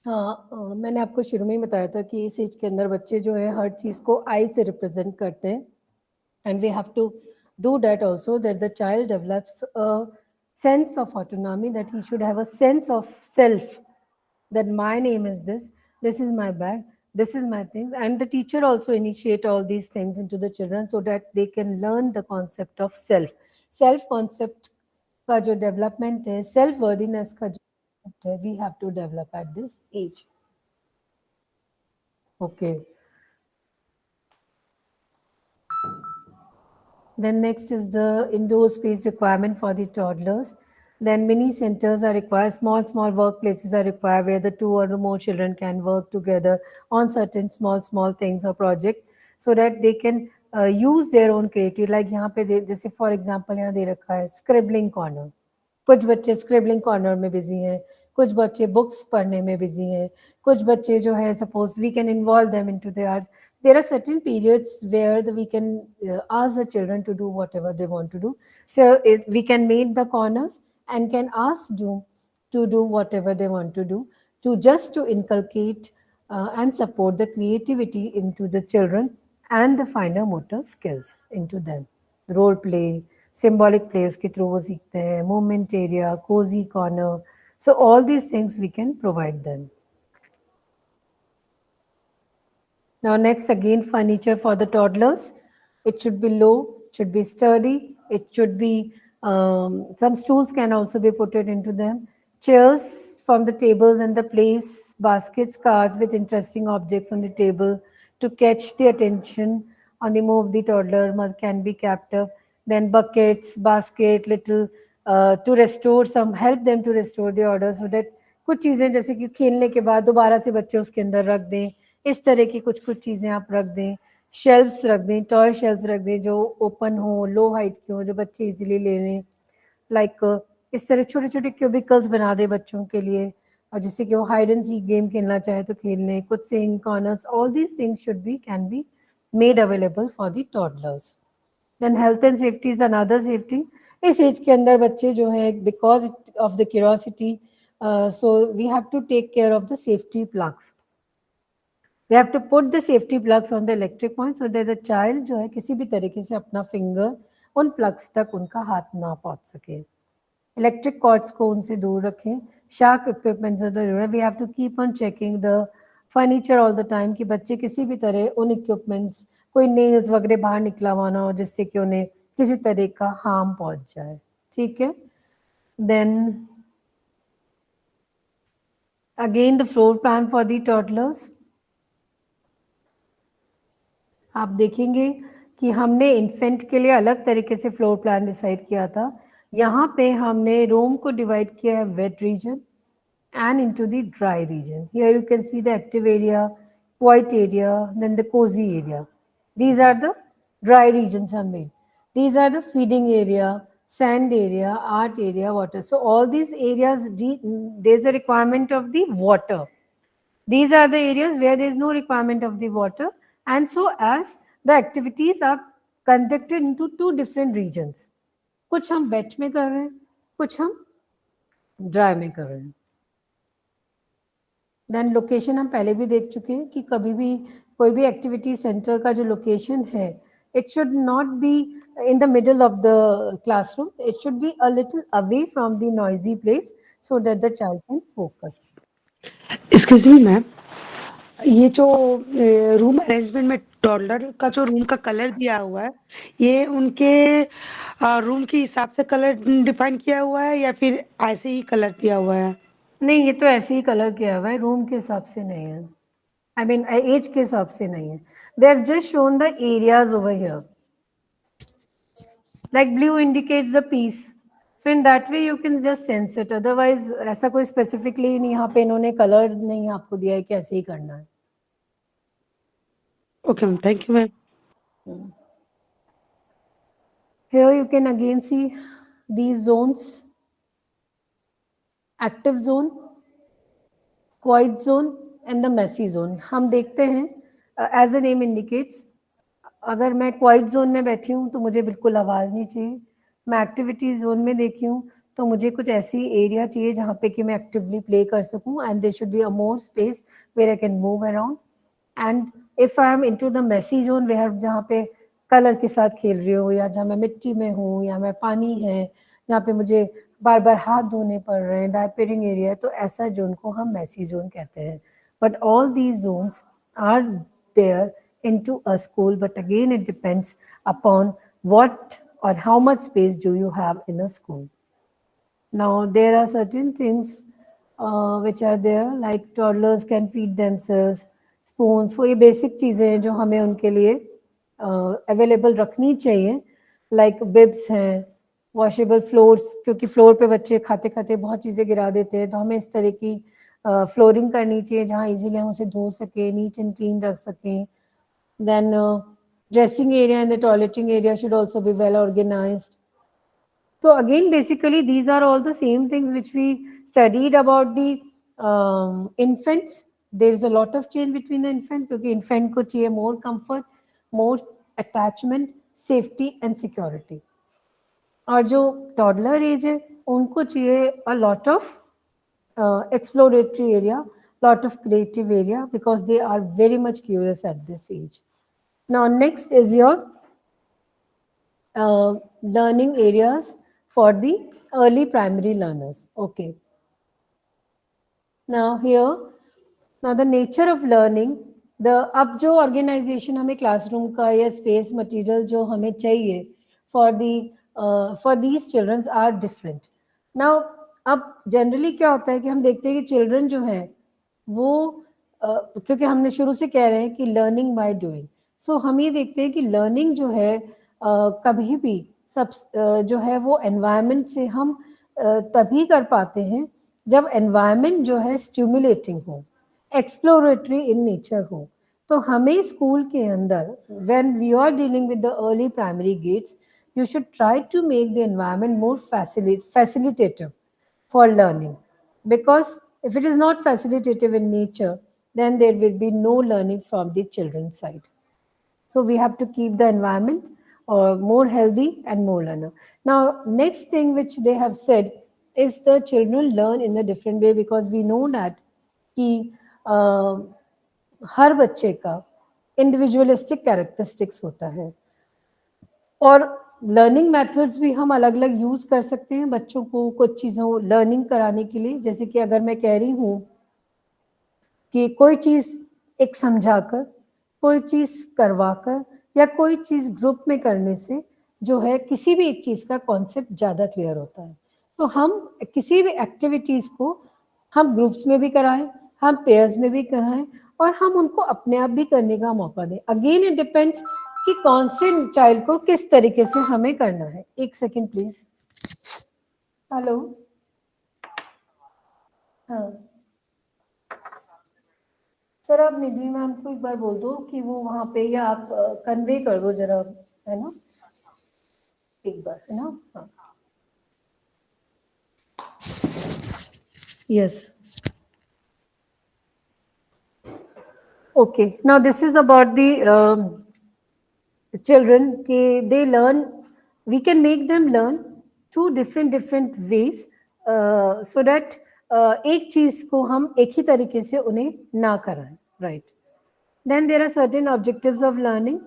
हाँ, मैंने आपको शुरू में ही बताया था कि इस एज के अंदर बच्चे जो है हर चीज को आई से रिप्रेजेंट करते हैं, and we have to do that also, that the child develops a sense of autonomy, that he should have a sense of self, that my name is this is my bag, this is my things. And the teacher also initiate all these things into the children so that they can learn the concept of self concept का जो development है, self worthiness का जो concept है, we have to develop at this age. Okay. Then next is the indoor space requirement for the toddlers. Then mini centers are required, small workplaces are required where the 2 or more children can work together on certain small things or project, so that they can use their own creativity. Like यहाँ पे जैसे for example यहाँ दे रखा है scribbling corner. कुछ बच्चे scribbling corner में busy हैं, कुछ बच्चे books पढ़ने में busy हैं, कुछ बच्चे जो है suppose we can involve them into the arts. There are certain periods where we can ask the children to do whatever they want to do. So we can make the corners and can ask them to do whatever they want to do, to inculcate and support the creativity into the children and the finer motor skills into them. Role play, symbolic plays के through वो सीखते हैं, movement area, cozy corner. So all these things we can provide them. Now next, again furniture for the toddlers. It should be low, it should be sturdy, it should be, some stools can also be put into them. Chairs from the tables and the place, baskets, cards with interesting objects on the table to catch the attention on the move. The toddler can be kept up. Then buckets, basket, little to restore some, help them to restore the order, so that कुछ चीजें जैसे कि खेलने के बाद दोबारा से बच्चे उसके अंदर रख दें, इस तरह की कुछ चीजें आप रख दें. शेल्फ्स रख दें, टॉय शेल्फ्स रख दें जो ओपन हो, लो हाइट के हो, जो बच्चे इजीली ले लें. लाइक इस तरह छोटे छोटे क्यूबिकल्स बना दें बच्चों के लिए, और जिससे कि वो हाइड एंड सीक गेम खेलना चाहे तो खेल लें, कुछ sing corners, all these things should be can be made available for the toddlers. Then health and safety is another safety. इस एज के अंदर बच्चे जो है because of the curiosity, so we have to take care of the safety plugs. We have to put the safety plugs on the electric point so that the child जो है किसी भी तरीके से अपना फिंगर उन प्लग्स तक उनका हाथ ना पहुंच सके. इलेक्ट्रिक कॉर्ड्स को उनसे दूर रखें. शार्क इक्विपमेंट से दूर. We have to keep on checking the furniture all the time कि बच्चे किसी भी तरह उन इक्विपमेंट्स, कोई नेल्स वगैरह बाहर निकला हुआ ना हो जिससे कि उन्हें किसी तरह का हार्म पहुंच जाए. ठीक है. Then again the floor plan for the toddlers. आप देखेंगे कि हमने इन्फेंट के लिए अलग तरीके से फ्लोर प्लान डिसाइड किया था. यहाँ पे हमने रूम को डिवाइड किया है wet region and into the dry region. Here you can see the active area, quiet area, then the cozy area. These are the dry regions are made. These are the feeding area, sand area, art area, water. So all these areas, there's a requirement of the water. These are the areas where there is no requirement of the water, and so as the activities are conducted into two different regions. कुछ हम wet में कर रहे हैं, कुछ हम dry में कर रहे हैं. देन लोकेशन हम पहले भी देख चुके हैं कि कभी भी कोई भी एक्टिविटी सेंटर का जो लोकेशन है, it should not be in the middle of the classroom. It should be a little away from the noisy place so that the child can focus. Excuse me ma'am, ये जो room arrangement में toddler का जो room का colour दिया हुआ है, ये उनके रूम के हिसाब से कलर डिफाइन किया हुआ है या फिर ऐसे ही कलर दिया हुआ है? नहीं, ये तो ऐसे ही कलर किया हुआ है, रूम के हिसाब से नहीं है. आई मीन एज के हिसाब से नहीं है. They have just shown the areas over here. Like blue indicates the peace. So in that way you can just sense it. Otherwise ऐसा कोई स्पेसिफिकली नहीं यहाँ पे इन्होंने कलर नहीं आपको दिया है कि ऐसे ही करना है. Okay ma'am, thank you ma'am. Here you can again see these zones. Active zone, quiet zone and the messy zone. हम देखते हैं as the name indicates, अगर मैं quiet zone में बैठी हूँ तो मुझे बिल्कुल आवाज़ नहीं चाहिए. मैं activity zone में देखी हूँ तो मुझे कुछ ऐसी एरिया चाहिए जहाँ पे कि मैं actively play कर सकूँ, and there should be a more space where I can move around. And if I am into the messy zone where जहाँ पे कलर के साथ खेल रही हूँ या जहाँ मैं मिट्टी में हूँ या मैं पानी है जहाँ पे मुझे बार बार हाथ धोने पड़ रहे हैं, डायपरिंग एरिया, तो ऐसा जोन को हम मैसी जोन कहते हैं. But all these zones are there into a school, but again it depends upon what और how much space do you have in a school. Now there are certain things which are there, like toddlers can feed themselves, spoons, वो ये basic चीज़ें हैं जो हमें उनके लिए available रखनी चाहिए. लाइक बिब्स हैं, वॉशेबल फ्लोर्स, क्योंकि फ्लोर पे बच्चे खाते खाते बहुत चीज़ें गिरा देते हैं, तो हमें इस तरह की फ्लोरिंग करनी चाहिए जहाँ इजीली हम उसे धो सकें, नीट एंड क्लीन रख सकें. Then dressing area and the toileting area should also be well organised. So again, basically, these are all the same things which we studied about the infants. There is a lot of change between the infant, क्योंकि infant को चाहिए more comfort, more attachment, safety and security. और जो toddler age है, उनको चाहिए a lot of exploratory area, lot of creative area, because they are very much curious at this age. Now, next is your learning areas for the early primary learners. Okay. Now here, now the nature of learning, अब जो organization हमें classroom का या space material जो हमें चाहिए for these children are different. Now अब generally क्या होता है कि हम देखते हैं कि children जो हैं वो क्योंकि हमने शुरू से कह रहे हैं कि learning by doing. So हम ये देखते हैं कि learning जो है कभी भी जो है वो एनवायरनमेंट से हम तभी कर पाते हैं जब एनवायरनमेंट जो है स्टिमुलेटिंग हो, एक्सप्लोरेटरी इन नेचर हो. तो हमें स्कूल के अंदर when we are dealing with the early primary grades, you should try to make the environment more facilitative for learning, because If it is not facilitative in nature, then there will be no learning from the children's side. So we have to keep the environment more healthy and more learner. Now, next thing which they have said is the children learn in a different way, because we know that कि हर बच्चे का individualistic characteristics होता है, और learning methods भी हम अलग अलग यूज कर सकते हैं बच्चों को कुछ चीज़ों लर्निंग कराने के लिए। जैसे कि अगर मैं कह रही हूँ कि कोई चीज़ एक समझाकर, कोई चीज़ करवाकर, या कोई चीज़ ग्रुप में करने से जो है किसी भी एक चीज़ का कॉन्सेप्ट ज़्यादा क्लियर होता है। तो हम किसी भी एक्टिविटीज़ को हम ग्रुप्स में भी कराएं, हम पेयर्स में भी कराएं, और हम उनको अपने आप भी करने का मौका दें। अगेन इट डिपेंड्स कि कौन से चाइल्ड को किस तरीके से हमें करना है। एक सेकेंड प्लीज। हेलो, हाँ सर, आप निधि मैम को एक बार बोल दो कि वो वहाँ पे, या आप कन्वे कर दो जरा, है ना, एक बार, है ना। हाँ, yes, okay. Now this is about the children. They learn, we can make them learn through different ways, so that एक चीज को हम एक ही तरीके से उन्हें ना कराएं, right? Then there are certain objectives of learning.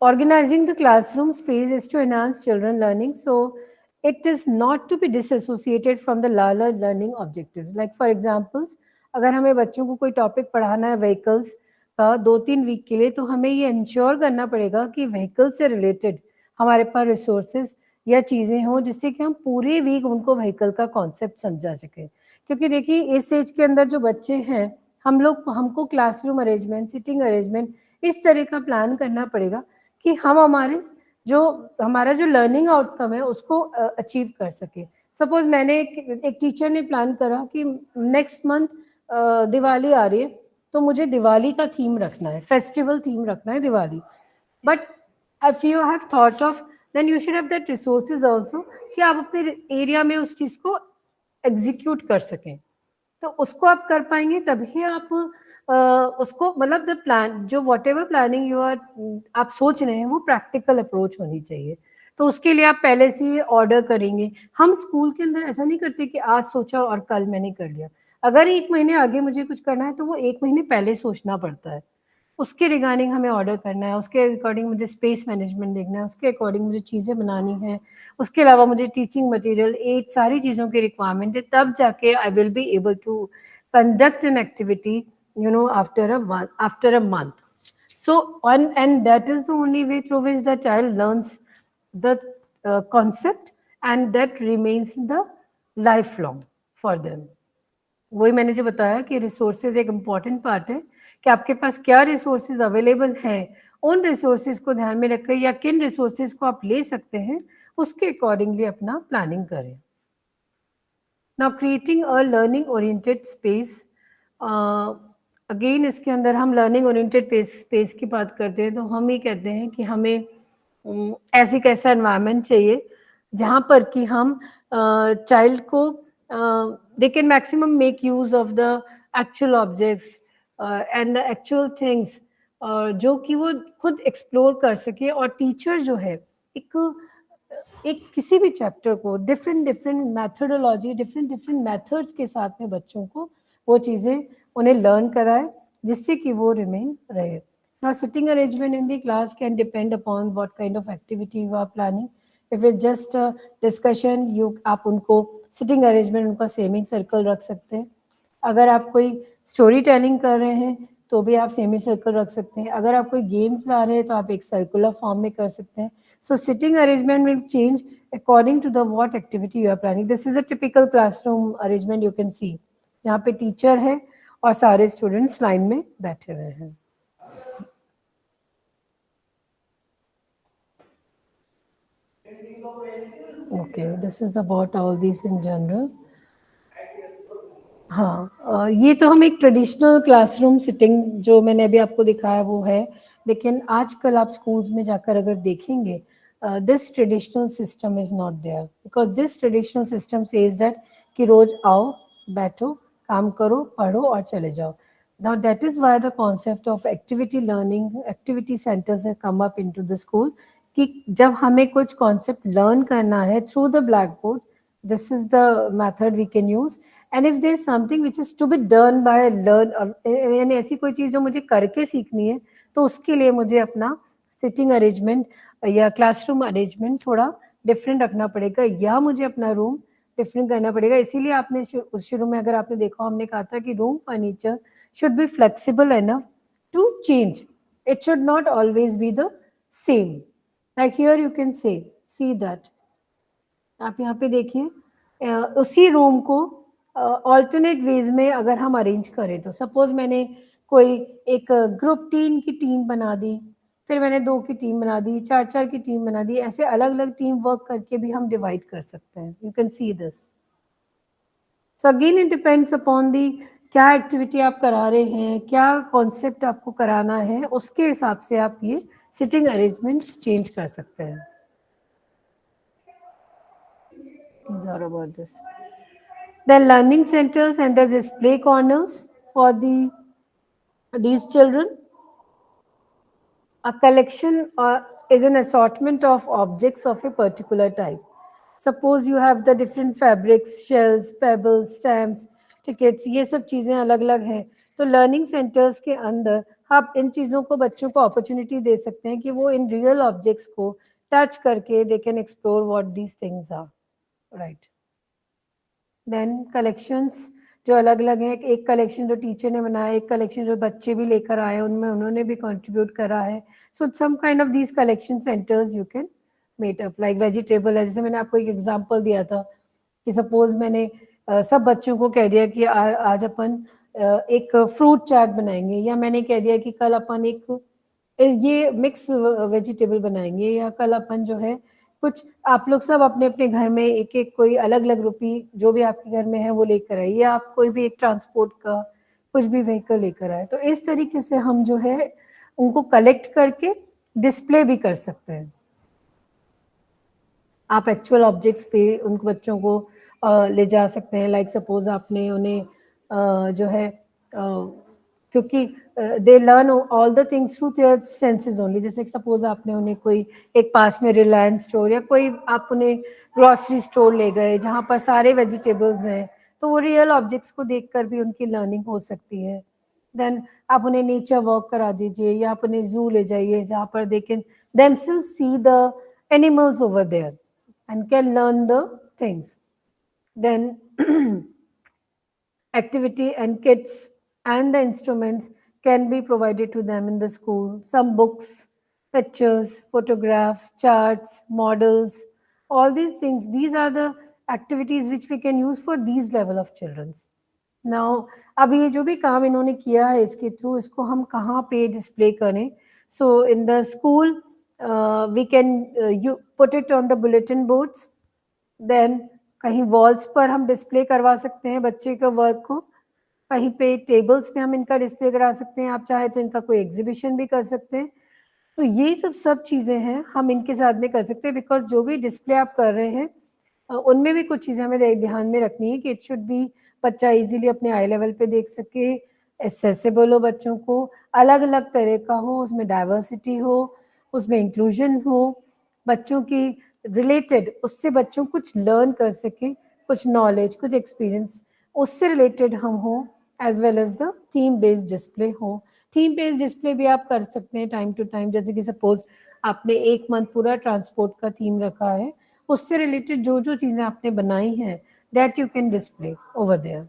Organizing the classroom space is to enhance children learning, so it is not to be disassociated from the larger learning objectives. Like for examples, अगर हमें बच्चों को कोई topic पढ़ाना है vehicles का 2-3 week के लिए, तो हमें ये इंश्योर करना पड़ेगा कि व्हीकल से रिलेटेड हमारे पास रिसोर्सेज या चीज़ें हों जिससे कि हम पूरे वीक उनको व्हीकल का कॉन्सेप्ट समझा सकें। क्योंकि देखिए इस एज के अंदर जो बच्चे हैं, हमको क्लासरूम अरेंजमेंट, सिटिंग अरेंजमेंट इस तरह का प्लान करना पड़ेगा कि हम हमारा जो लर्निंग आउटकम है उसको अचीव कर सके। सपोज मैंने एक टीचर ने प्लान करा कि नेक्स्ट मंथ दिवाली आ रही है, तो मुझे दिवाली का थीम रखना है, फेस्टिवल थीम रखना है Diwali. But if you have thought of, then you should have that resources also कि आप अपने एरिया में उस चीज़ को एग्जीक्यूट कर सकें। तो उसको आप कर पाएंगे तभी आप उसको, मतलब द प्लान, जो वॉट एवर प्लानिंग आप सोच रहे हैं वो प्रैक्टिकल अप्रोच होनी चाहिए। तो उसके लिए आप पहले से ऑर्डर करेंगे। हम स्कूल के अंदर ऐसा नहीं करते कि आज सोचा और कल मैंने कर लिया। अगर 1 महीने आगे मुझे कुछ करना है तो वो 1 महीने पहले सोचना पड़ता है, उसके रिगार्डिंग हमें ऑर्डर करना है, उसके अकॉर्डिंग मुझे स्पेस मैनेजमेंट देखना है, उसके अकॉर्डिंग मुझे चीज़ें बनानी है, उसके अलावा मुझे टीचिंग मटेरियल, एड, सारी चीज़ों की रिक्वायरमेंट है, तब जाके I will be able to conduct an activity after a month. So and that is the only way through which the child learns the concept, and that remains the lifelong for them. वही मैंने जो बताया कि resources एक important part है कि आपके पास क्या रिसोर्सेज अवेलेबल हैं, उन रिसोर्सेज को ध्यान में रखकर या किन रिसोर्सेज को आप ले सकते हैं उसके अकॉर्डिंगली अपना प्लानिंग करें। Now creating a learning oriented space, again इसके अंदर हम लर्निंग ओरिएंटेड स्पेस की बात करते हैं तो हम ये कहते हैं कि हमें ऐसी कैसा एनवायरनमेंट चाहिए जहाँ पर कि हम चाइल्ड को they can maximum make use of the actual objects and the actual things, जो कि वो खुद एक्सप्लोर कर सके। और टीचर जो है एक किसी भी चैप्टर को डिफरेंट मैथडोलॉजी, डिफरेंट मेथड्स के साथ में बच्चों को वो चीज़ें उन्हें लर्न कराए जिससे कि वो रिमेन रहे। Now sitting arrangement in the class can depend upon what kind of activity you are planning. If it's just a discussion, आप उनको सिटिंग अरेंजमेंट उनका सेमी सर्कल रख सकते हैं। अगर आप कोई स्टोरी टेलिंग कर रहे हैं तो भी आप सेमी सर्कल रख सकते हैं। अगर आप कोई गेम खिला रहे हैं तो आप एक सर्कुलर फॉर्म में कर सकते हैं। So sitting arrangement will change according to the what activity you are planning. This is a typical classroom arrangement you can see, जहाँ पे टीचर है और सारे स्टूडेंट्स लाइन में बैठे हुए हैं। Okay, this is about all these in general. हाँ, ये तो हम एक ट्रेडिशनल क्लासरूम सिटिंग जो मैंने अभी आपको दिखाया वो है, लेकिन आजकल आप स्कूल्स में जाकर अगर देखेंगे this traditional system is not there, because this traditional system says that कि रोज आओ, बैठो, काम करो, पढ़ो और चले जाओ. Now that is why the concept of activity learning, activity centers have come up into the school. कि जब हमें कुछ concept learn करना है through the blackboard, this is the method we can use. And if there is something which is to be done by यानी ऐसी कोई चीज़ जो मुझे करके सीखनी है, तो उसके लिए मुझे अपना सिटिंग अरेंजमेंट या क्लासरूम अरेंजमेंट थोड़ा डिफरेंट रखना पड़ेगा, या मुझे अपना रूम डिफरेंट करना पड़ेगा. इसीलिए आपने शुरू में अगर आपने देखा, हमने कहा था कि room furniture should be flexible enough to change. It should not always be the same. Like here you can see that. आप यहाँ पे देखिए, उसी रूम को ऑल्टरनेट वेज में अगर हम अरेंज करें, तो सपोज मैंने कोई एक ग्रुप 3 की टीम बना दी, फिर मैंने 2 की टीम बना दी, 4 की टीम बना दी, ऐसे अलग अलग टीम वर्क करके भी हम डिवाइड कर सकते हैं. You can see this. So again it depends upon the क्या एक्टिविटी आप करा रहे हैं, क्या कॉन्सेप्ट आपको कराना है, उसके हिसाब से आप ये सिटिंग अरेंजमेंट्स चेंज कर सकते हैं. These are about this. Then learning centers and the display corners for these children. A collection is an assortment of objects of a particular type. Suppose you have the different fabrics, shells, pebbles, stamps, tickets, ये सब चीज़ें अलग अलग हैं. तो learning centres के अंदर आप इन चीज़ों को बच्चों को अपॉर्चुनिटी दे सकते हैं कि वो इन रियल ऑब्जेक्ट्स को टच करके they can explore what these things are. Right. Then collections जो अलग अलग हैं, एक कलेक्शन जो टीचर ने बनाया, एक कलेक्शन जो बच्चे भी लेकर आए, उनमें उन्होंने भी कंट्रीब्यूट करा है. So some kind of these collection centres you can made up. Like vegetable है, जैसे मैंने आपको एक एग्जांपल दिया था कि सपोज मैंने सब बच्चों को कह दिया कि आज अपन एक फ्रूट चाट बनाएंगे, या मैंने कह दिया कि कल अपन एक ये मिक्स वेजिटेबल बनाएंगे, या कल अपन जो है कुछ आप लोग सब अपने अपने घर में एक एक कोई अलग अलग रुपी जो भी आपके घर में है वो लेकर आए, या आप कोई भी एक ट्रांसपोर्ट का कुछ भी व्हीकल लेकर आए. तो इस तरीके से हम जो है उनको कलेक्ट करके डिस्प्ले भी कर सकते हैं. आप एक्चुअल ऑब्जेक्ट्स पे उन बच्चों को ले जा सकते हैं. लाइक सपोज आपने उन्हें जो है क्योंकि they learn all the things through their senses only. जैसे सपोज आपने उन्हें कोई एक पास में रिलायंस स्टोर या कोई आप उन्हें ग्रॉसरी स्टोर ले गए जहाँ पर सारे वेजिटेबल्स हैं, तो वो रियल ऑब्जेक्ट्स को देखकर भी उनकी लर्निंग हो सकती है. देन आप उन्हें नेचर वॉक करा दीजिए, या आप उन्हें जू ले जाइए जहाँ पर they can themselves see the animals over there and can learn the things. Then activity and kits and the instruments can be provided to them in the school. Some books, pictures, photograph, charts, models, all these things. These are the activities which we can use for these level of children. Now, अब ये जो भी काम इन्होंने किया है इसके through, इसको हम कहाँ पे डिस्प्ले करें? So in the school, we can you put it on the bulletin boards. Then कहीं वॉल्स पर हम डिस्प्ले करवा सकते हैं बच्चे के वर्क को, कहीं पे टेबल्स पे हम इनका डिस्प्ले करा सकते हैं, आप चाहे तो इनका कोई एग्जीबिशन भी कर सकते हैं. तो ये सब चीज़ें हैं हम इनके साथ में कर सकते हैं. बिकॉज जो भी डिस्प्ले आप कर रहे हैं उनमें भी कुछ चीज़ें हमें ध्यान में रखनी है कि इट शुड बी बच्चा इजीली अपने आई लेवल पे देख सके, एक्सेसिबल हो, बच्चों को अलग अलग तरह का हो, उसमें डाइवर्सिटी हो, उसमें इंक्लूजन हो, बच्चों की रिलेटेड उससे बच्चों कुछ लर्न कर सके, कुछ नॉलेज, कुछ एक्सपीरियंस उससे रिलेटेड हम हो, as well as the theme based display हो. थीम बेस्ड डिस्प्ले भी आप कर सकते हैं टाइम टू टाइम. जैसे कि सपोज आपने एक मंथ पूरा ट्रांसपोर्ट का थीम रखा है, उससे रिलेटेड जो जो चीज़ें आपने बनाई हैं that you can display over there.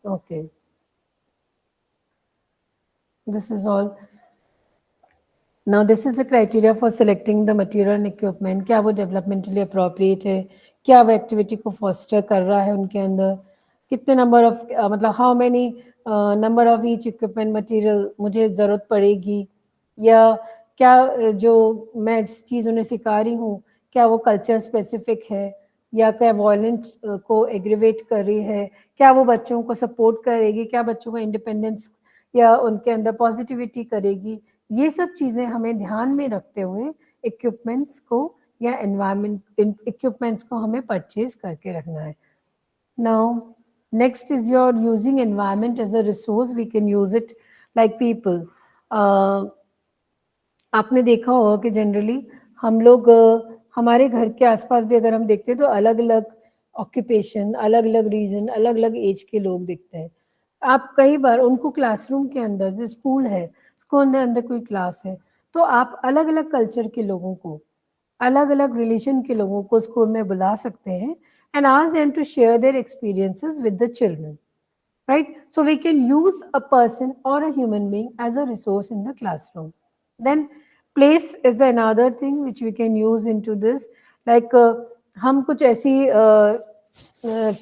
Okay, this is all. Now this is the criteria for selecting the material and equipment. क्या वो developmentally appropriate है, क्या वो एक्टिविटी को फोस्टर कर रहा है उनके अंदर, कितने नंबर ऑफ मतलब how many number of each equipment material मुझे ज़रूरत पड़ेगी, या क्या जो मैं इस चीज़ उन्हें सिखा रही हूँ क्या वो कल्चर स्पेसिफिक है, या क्या वॉयलेंस को एग्रीवेट कर रही है, क्या वो बच्चों को सपोर्ट करेगी, क्या बच्चों का इंडिपेंडेंस या उनके अंदर पॉजिटिविटी करेगी. ये सब चीज़ें हमें ध्यान में रखते हुए इक्विपमेंट्स को या एनवायरनमेंट इक्विपमेंट्स को हमें परचेज करके रखना है. Now Next is your using environment as a resource. We can use it like people. आपने देखा होगा कि जनरली हम लोग हमारे घर के आसपास भी अगर हम देखते हैं तो अलग अलग ऑक्यूपेशन, अलग अलग रीजन, अलग अलग एज के लोग दिखते हैं. आप कई बार उनको क्लासरूम के अंदर, जो स्कूल है, स्कूल के अंदर कोई क्लास है, तो आप अलग अलग कल्चर के लोगों को, अलग अलग रिलीजन के लोगों को स्कूल में बुला सकते हैं and ask them to share their experiences with the children, right? So we can use a person or a human being as a resource in the classroom. Then place is another thing which we can use into this, like हम कुछ ऐसी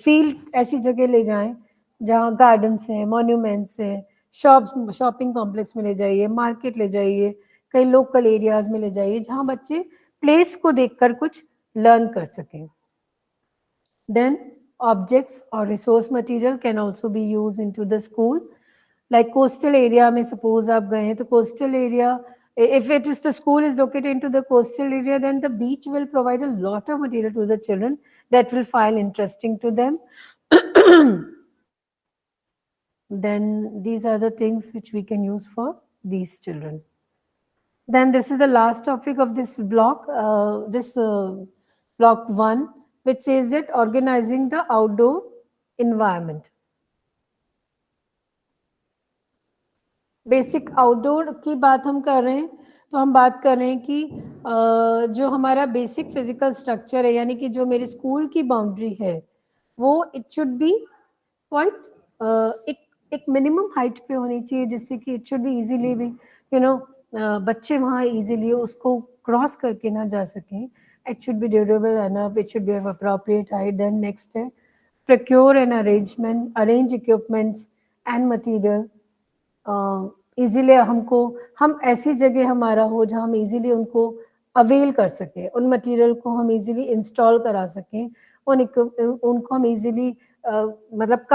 field, ऐसी जगह ले जाएं जहाँ gardens हैं, monuments हैं, शॉपिंग कॉम्प्लेक्स में ले जाइए, मार्केट ले जाइए, कई लोकल एरियाज में ले जाइए जहाँ बच्चे प्लेस को देखकर कुछ लर्न कर सकें. Then objects or resource material can also be used into the school. Like coastal area में suppose आप गए हैं तो coastal area, if it is the school is located into the coastal area, then the beach will provide a lot of material to the children that will find interesting to them. Then these are the things which we can use for these children. Then this is the last topic of this block, block 1, which says that organizing the outdoor environment. Basic outdoor की बात हम कर रहे हैं तो हम बात कर रहे हैं कि जो हमारा बेसिक फिजिकल स्ट्रक्चर है, यानी कि जो मेरे स्कूल की बाउंड्री है, वो इट शुड बी क्वाइट एक मिनिमम हाइट पे होनी चाहिए, जिससे कि इट शुड बी इजीली भी बच्चे वहाँ इजीली उसको क्रॉस करके ना जा सकें. It should be durable enough. It should be of appropriate height. Then next है procure and arrange equipments and material. Easily हम ऐसी जगह हमारा हो जहाँ हम easily उनको अवेल कर सकें, उन मटेरियल को हम easily इंस्टॉल करा सकें, उनको हम easily मतलब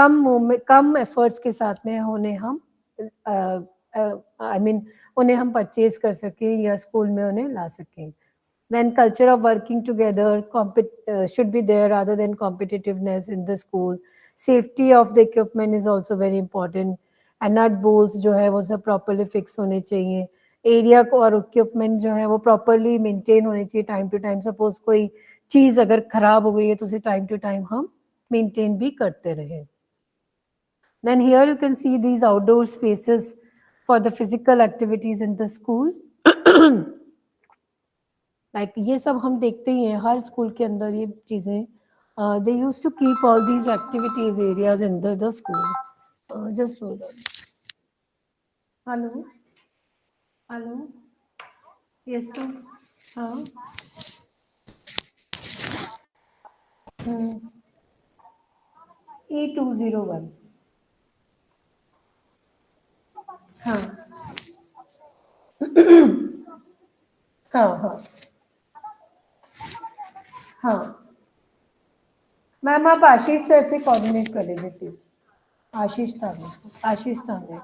कम एफर्ट्स के साथ में उन्हें हम परचेज कर सकें या स्कूल में उन्हें ला सकें. Then culture of working together should be there rather than competitiveness in the school. Safety of the equipment is also very important. And nut bolts जो है वो सब properly fix होने चाहिए. Area को और equipment जो है वो properly maintain होने चाहिए time to time. Suppose कोई चीज़ अगर खराब हो गई है तो उसे time to time हम maintain भी करते रहें. Then here you can see these outdoor spaces for the physical activities in the school. Like ये सब हम देखते ही हैं हर स्कूल के अंदर ये चीज़ें. They used to keep all these activities areas in the school. Just hold on. Hello. Yes ma'am. हाँ. E201. हाँ. हाँ. हाँ मैम, आप आशीष सर से कोऑर्डिनेट कर लीजिए प्लीज. आशीष तांबे.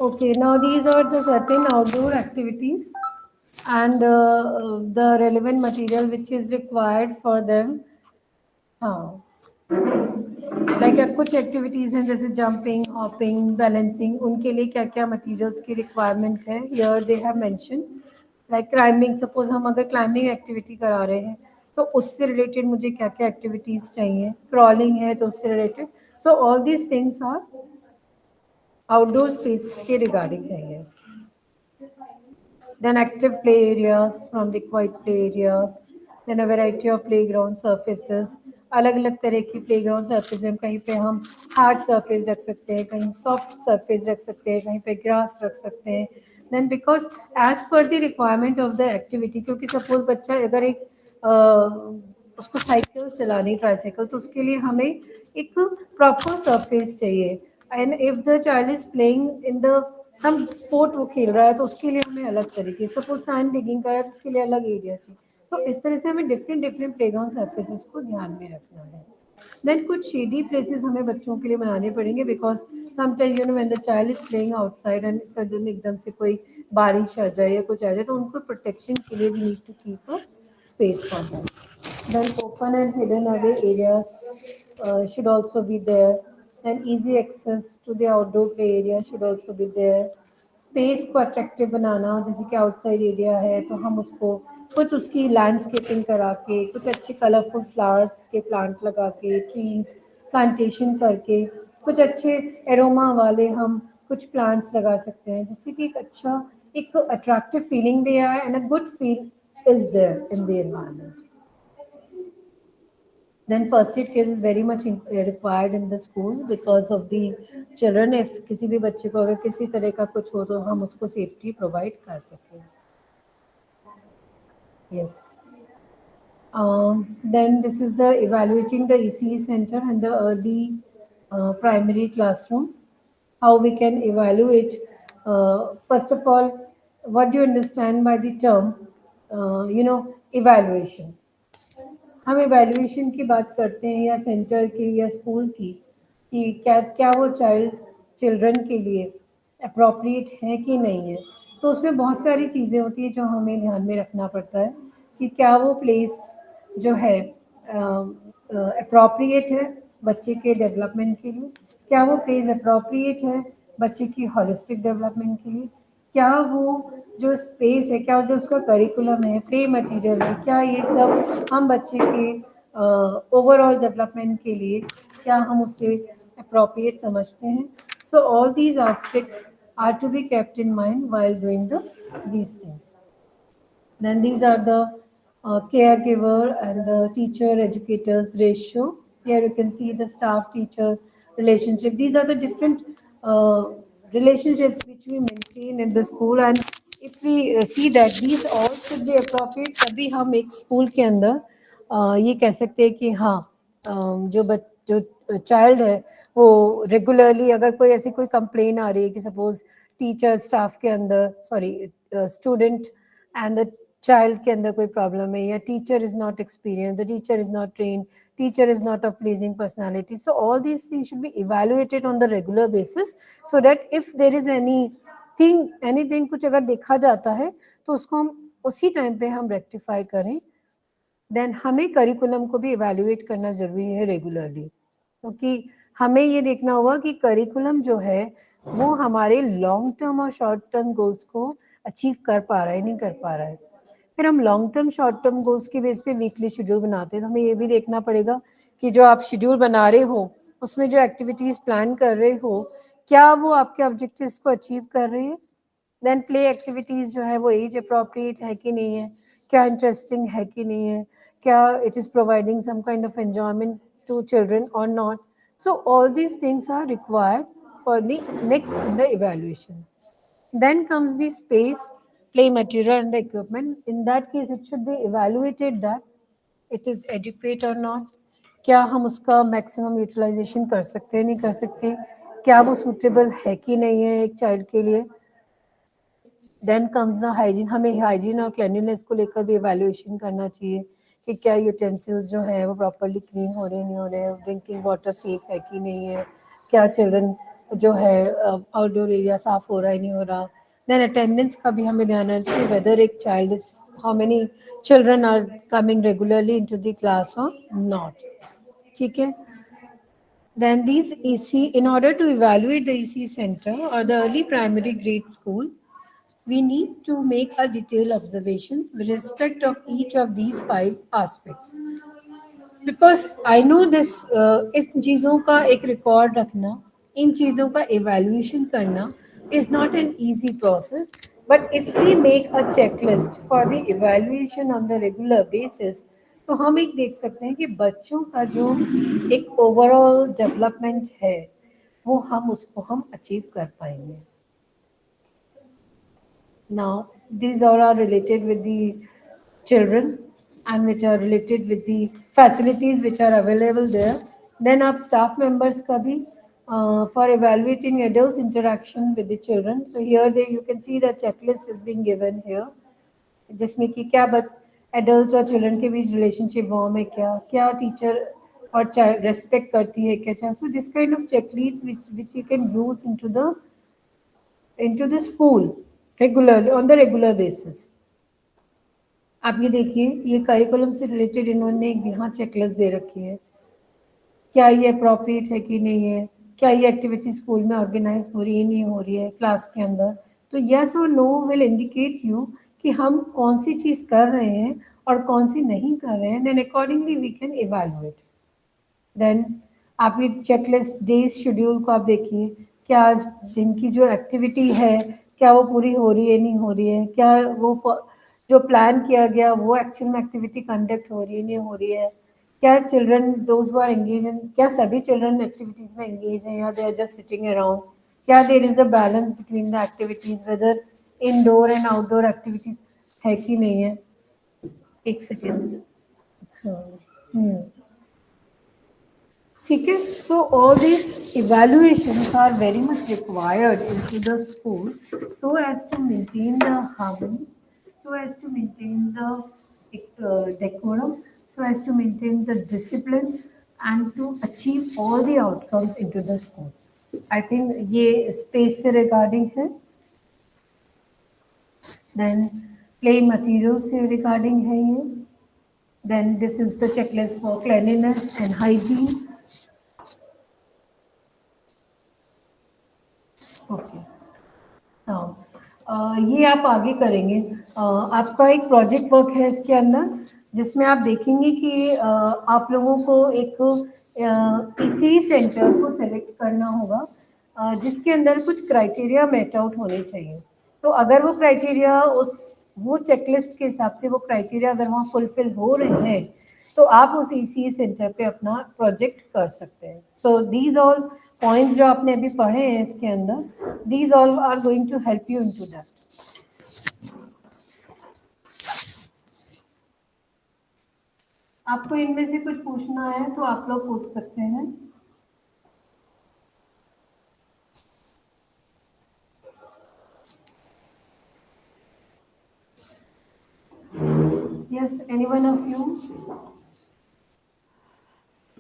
Okay, now these are the certain outdoor activities and the relevant material which is required for them. हाँ, लाइक कुछ एक्टिविटीज़ हैं जैसे जंपिंग, हॉपिंग, बैलेंसिंग, उनके लिए क्या क्या मटेरियल्स की रिक्वायरमेंट है. Here they have mention like climbing. Suppose हम अगर क्लाइंबिंग एक्टिविटी करा रहे हैं तो उससे रिलेटेड मुझे क्या क्या एक्टिविटीज़ चाहिए. क्रॉलिंग है तो उससे related. So all these things are outdoor space के रिगार्डिंग है. Then active play areas from the quiet play areas. Then a variety of playground surfaces. अलग अलग तरह की प्लेग्राउंड सरफेस हैं. कहीं पे हम हार्ड सरफेस रख सकते हैं, कहीं सॉफ्ट सरफेस रख सकते हैं, कहीं पे ग्रास रख सकते हैं. Then because as per the requirement of the activity, क्योंकि सपोज बच्चा अगर एक उसको साइकिल चलानी, ट्राईसाइकिल, तो उसके लिए हमें एक प्रॉपर सरफेस चाहिए. And if the child is playing in the हम स्पोर्ट वो खेल रहा है तो उसके लिए हमें अलग तरीके, सपोज सैंड डिगिंग कर रहा है तो उसके लिए अलग एरिया चाहिए. तो इस तरह से हमें डिफरेंट प्लेग्राउंड सरफेसेस को ध्यान में रखना है. देन कुछ शेडी प्लेसेस हमें बच्चों के लिए बनाने पड़ेंगे, because sometime you know when the child is playing outside and sudden एकदम से कोई बारिश आ जाए या कुछ आ जाए, तो उनको प्रोटेक्शन के लिए we need to keep a space for them. Then open and hidden away areas should also be there. Then easy access to the outdoor play area should also be there. Space को attractive बनाना, जैसे कि outside area है तो हम उसको कुछ उसकी landscaping करा के, कुछ अच्छे कलरफुल फ्लावर्स के प्लांट लगा के, ट्रीज प्लांटेशन करके, कुछ अच्छे एरोमा वाले हम कुछ प्लांट्स लगा सकते हैं, जिससे कि एक अच्छा एक अट्रैक्टिव फीलिंग भी आए and a good feel is there in the environment. Then first aid kit is very much required in the school because of the children. If किसी भी बच्चे को अगर किसी तरह का कुछ हो तो हम उसको सेफ्टी प्रोवाइड कर सकते हैं. Yes. Then this is the evaluating the ECE center and the early primary classroom. How we can evaluate. First of all, what do you understand by the term, evaluation? हम evaluation की बात करते हैं या centre की या school की, कि क्या वो चिल्ड्रन के लिए अप्रोप्रिएट है कि नहीं है. तो उसमें बहुत सारी चीज़ें होती है जो हमें ध्यान में रखना पड़ता है कि क्या वो प्लेस जो है अप्रोप्रिएट है बच्चे के डेवलपमेंट के लिए, क्या वो प्लेस अप्रोप्रिएट है बच्चे की होलिस्टिक डेवलपमेंट के लिए, क्या वो जो स्पेस है, क्या जो उसका करिकुलम है, प्ले मटेरियल है, क्या ये सब हम बच्चे के ओवरऑल डेवलपमेंट के लिए क्या हम उसे अप्रोप्रिएट समझते हैं. So all these aspects are to be kept in mind while doing these things. Then these are the caregiver and the teacher educators ratio. Here you can see the staff teacher relationship. These are the different relationships which we maintain in the school, and if we see that these all should be appropriate, तभी हम एक school के अंदर ये कह सकते हैं कि हाँ जो चाइल्ड है वो रेगुलरली, अगर कोई ऐसी कोई कंप्लेन आ रही है कि सपोज टीचर स्टाफ के अंदर स्टूडेंट एंड द चाइल्ड के अंदर कोई प्रॉब्लम है, या teacher is not experience, the teacher is not train, teacher is not a pleasing personality. So all these things should be evaluated on the regular basis, so that if there is anything कुछ अगर देखा जाता है तो उसको हम उसी time पे हम रेक्टिफाई करें. देन हमें करिकुलम को भी इवेल्युएट करना जरूरी है रेगुलरली, क्योंकि हमें ये देखना होगा कि करिकुलम जो है वो हमारे लॉन्ग टर्म और शॉर्ट टर्म गोल्स को अचीव कर पा रहा है नहीं कर पा रहा है. फिर हम long term short term goals के बेस पे वीकली शेड्यूल बनाते हैं, तो हमें ये भी देखना पड़ेगा कि जो आप शेड्यूल बना रहे हो उसमें जो एक्टिविटीज़ प्लान कर रहे हो क्या वो आपके ऑब्जेक्टिव्स को अचीव कर रहे हैं. देन प्ले एक्टिविटीज़ जो है वो एज अप्रोप्रिएट है कि नहीं है, क्या इंटरेस्टिंग है कि नहीं है, क्या it is providing some kind of enjoyment to children or not. So all these things are required for the next in the evaluation. Then comes the space, play material and the equipment. In that case it should be evaluated that it is adequate or not. क्या हम उसका maximum utilisation कर सकते हैं नहीं कर सकते, क्या वो सूटेबल है कि नहीं है एक चाइल्ड के लिए. देन कम्स द हाइजीन, हमें हाइजीन और क्लीनलीनेस को लेकर भी इवैल्यूएशन करना चाहिए कि क्या यूटेंसिल्स जो है वो प्रॉपर्ली क्लीन हो रहे नहीं हो रहे, ड्रिंकिंग वाटर सेफ है कि नहीं है, क्या चिल्ड्रन जो है आउटडोर एरिया साफ हो रहा है नहीं हो रहा. देन अटेंडेंस का भी हमें ध्यान रखना चाहिए, वेदर एक child is how many children are coming regularly into the class और नॉट. ठीक है. Then these EC, in order to evaluate the EC center or the early primary grade school, we need to make a detailed observation with respect of each of these 5 aspects. Because I know this, इन चीज़ों का एक record रखना, इन चीज़ों का evaluation करना is not an easy process. But if we make a checklist for the evaluation on the regular basis, तो हम एक देख सकते हैं कि बच्चों का जो एक ओवरऑल डेवलपमेंट है वो हम उसको हम अचीव कर पाएंगे. Now, these all are related with the children and which are related with the facilities which are available there. Then आप staff members का भी for evaluating adults interaction with the children. So here you can see the checklist is being given here, जिसमें कि क्या adults और children के बीच relationship warm है, क्या teacher और रेस्पेक्ट करती है क्या. So this kind of checklists which you can use into the school regularly on the regular basis. आप ये देखिए, ये करिकुलम से रिलेटेड इन्होंने यहाँ चेकलिस्ट दे रखी है. क्या ये अप्रोप्रिएट है कि नहीं है, क्या ये एक्टिविटी स्कूल में ऑर्गेनाइज हो रही है नहीं हो रही है क्लास के अंदर. तो यस और नो विल इंडिकेट यू कि हम कौन सी चीज़ कर रहे हैं और कौन सी नहीं कर रहे हैं. Then accordingly we can evaluate. Then आप ये चेकलिस्ट डेज शेड्यूल को आप देखिए, क्या आज दिन की जो एक्टिविटी है क्या वो पूरी हो रही है नहीं हो रही है, क्या वो जो प्लान किया गया वो एक्चुअल में एक्टिविटी कंडक्ट हो रही है नहीं हो रही है, क्या children those who are engage in, क्या सभी चिल्ड्रन एक्टिविटीज में एंगेज हैं या they are just sitting around, क्या there is a balance between the activities, whether indoor and outdoor activities है कि नहीं है. एक सेकेंड. ठीक है. So all this evaluations are very much required into the school so as to maintain the harmony, so as to maintain the decorum, so as to maintain the discipline and to achieve all the outcomes into the school. I think ये space से regarding है. Then play materials से regarding है ये. Then this is the checklist for cleanliness and hygiene. Okay. ये आप आगे करेंगे. आपका एक प्रोजेक्ट वर्क है इसके अंदर जिसमें आप देखेंगे कि आप लोगों को एक इसी सेंटर को सेलेक्ट करना होगा जिसके अंदर कुछ क्राइटेरिया मेट आउट होने चाहिए. तो अगर वो क्राइटेरिया वो चेकलिस्ट के हिसाब से वो क्राइटेरिया अगर वहाँ फुलफिल हो रहे हैं तो आप उस इसी सेंटर पे अपना प्रोजेक्ट कर सकते हैं. सो दीज ऑल पॉइंट्स जो आपने अभी पढ़े हैं इसके अंदर, these all are going to help you into that. आपको इनमें से कुछ पूछना है तो आप लोग पूछ सकते हैं. Yes, anyone of you?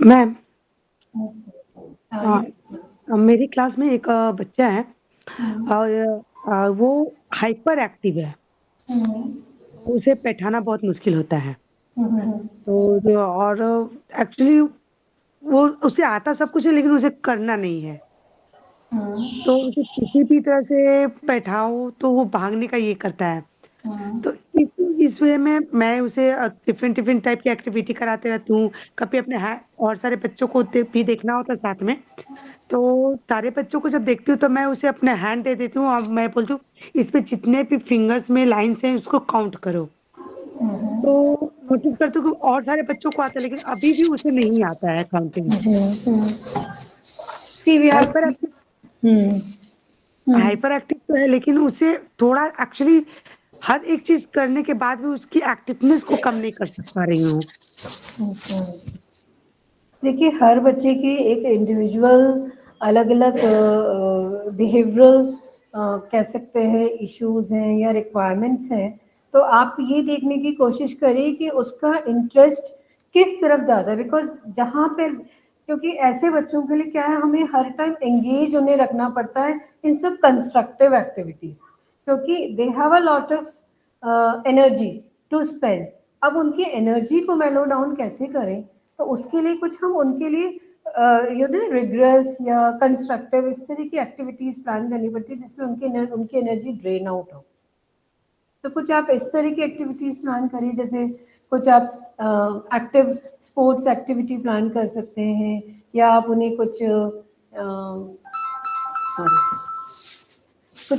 Ma'am, मेरी क्लास में एक बच्चा है और वो हाइपर एक्टिव है. उसे बैठाना बहुत मुश्किल होता है. तो और एक्चुअली वो उसे आता सब कुछ है लेकिन उसे करना नहीं है. तो उसे किसी भी तरह से बैठाओ तो वो भागने का ये करता है. तो इस वे में मैं उसे डिफरेंट टाइप की एक्टिविटी कराते रहती हूँ. कभी अपने और सारे बच्चों को भी देखना होता है साथ में. तो सारे बच्चों को जब देखती हूँ तो मैं उसे अपने हैंड दे देती हूँ और मैं बोलती हूँ इस पे जितने भी फिंगर्स में लाइन्स हैं उसको काउंट करो. तो नोटिस करती हूँ कि और सारे बच्चों को आता है लेकिन अभी भी उसे नहीं आता है काउंटिंग. हाइपर एक्टिव तो है लेकिन उसे थोड़ा एक्चुअली हर एक चीज करने के बाद भी उसकी एक्टिवनेस को कम नहीं कर पा रही हूँ. देखिए, हर बच्चे की एक इंडिविजुअल अलग अलग बिहेवियरल कह सकते हैं इश्यूज हैं या रिक्वायरमेंट्स हैं. तो आप ये देखने की कोशिश करें कि उसका इंटरेस्ट किस तरफ ज़्यादा है. बिकॉज जहाँ पे, क्योंकि ऐसे बच्चों के लिए क्या है, हमें हर टाइम एंगेज उन्हें रखना पड़ता है इन सब कंस्ट्रक्टिव एक्टिविटीज़, क्योंकि they have a lot of energy to spend. अब उनकी एनर्जी को मेलो डाउन कैसे करें, तो उसके लिए कुछ हम उनके लिए रिग्रेस या कंस्ट्रक्टिव इस तरह की एक्टिविटीज़ प्लान करनी पड़ती है जिसमें उनकी एनर्जी ड्रेन आउट हो. तो कुछ आप इस तरह की एक्टिविटीज़ प्लान करिए. जैसे कुछ आप एक्टिव स्पोर्ट्स एक्टिविटी प्लान कर सकते हैं या आप उन्हें कुछ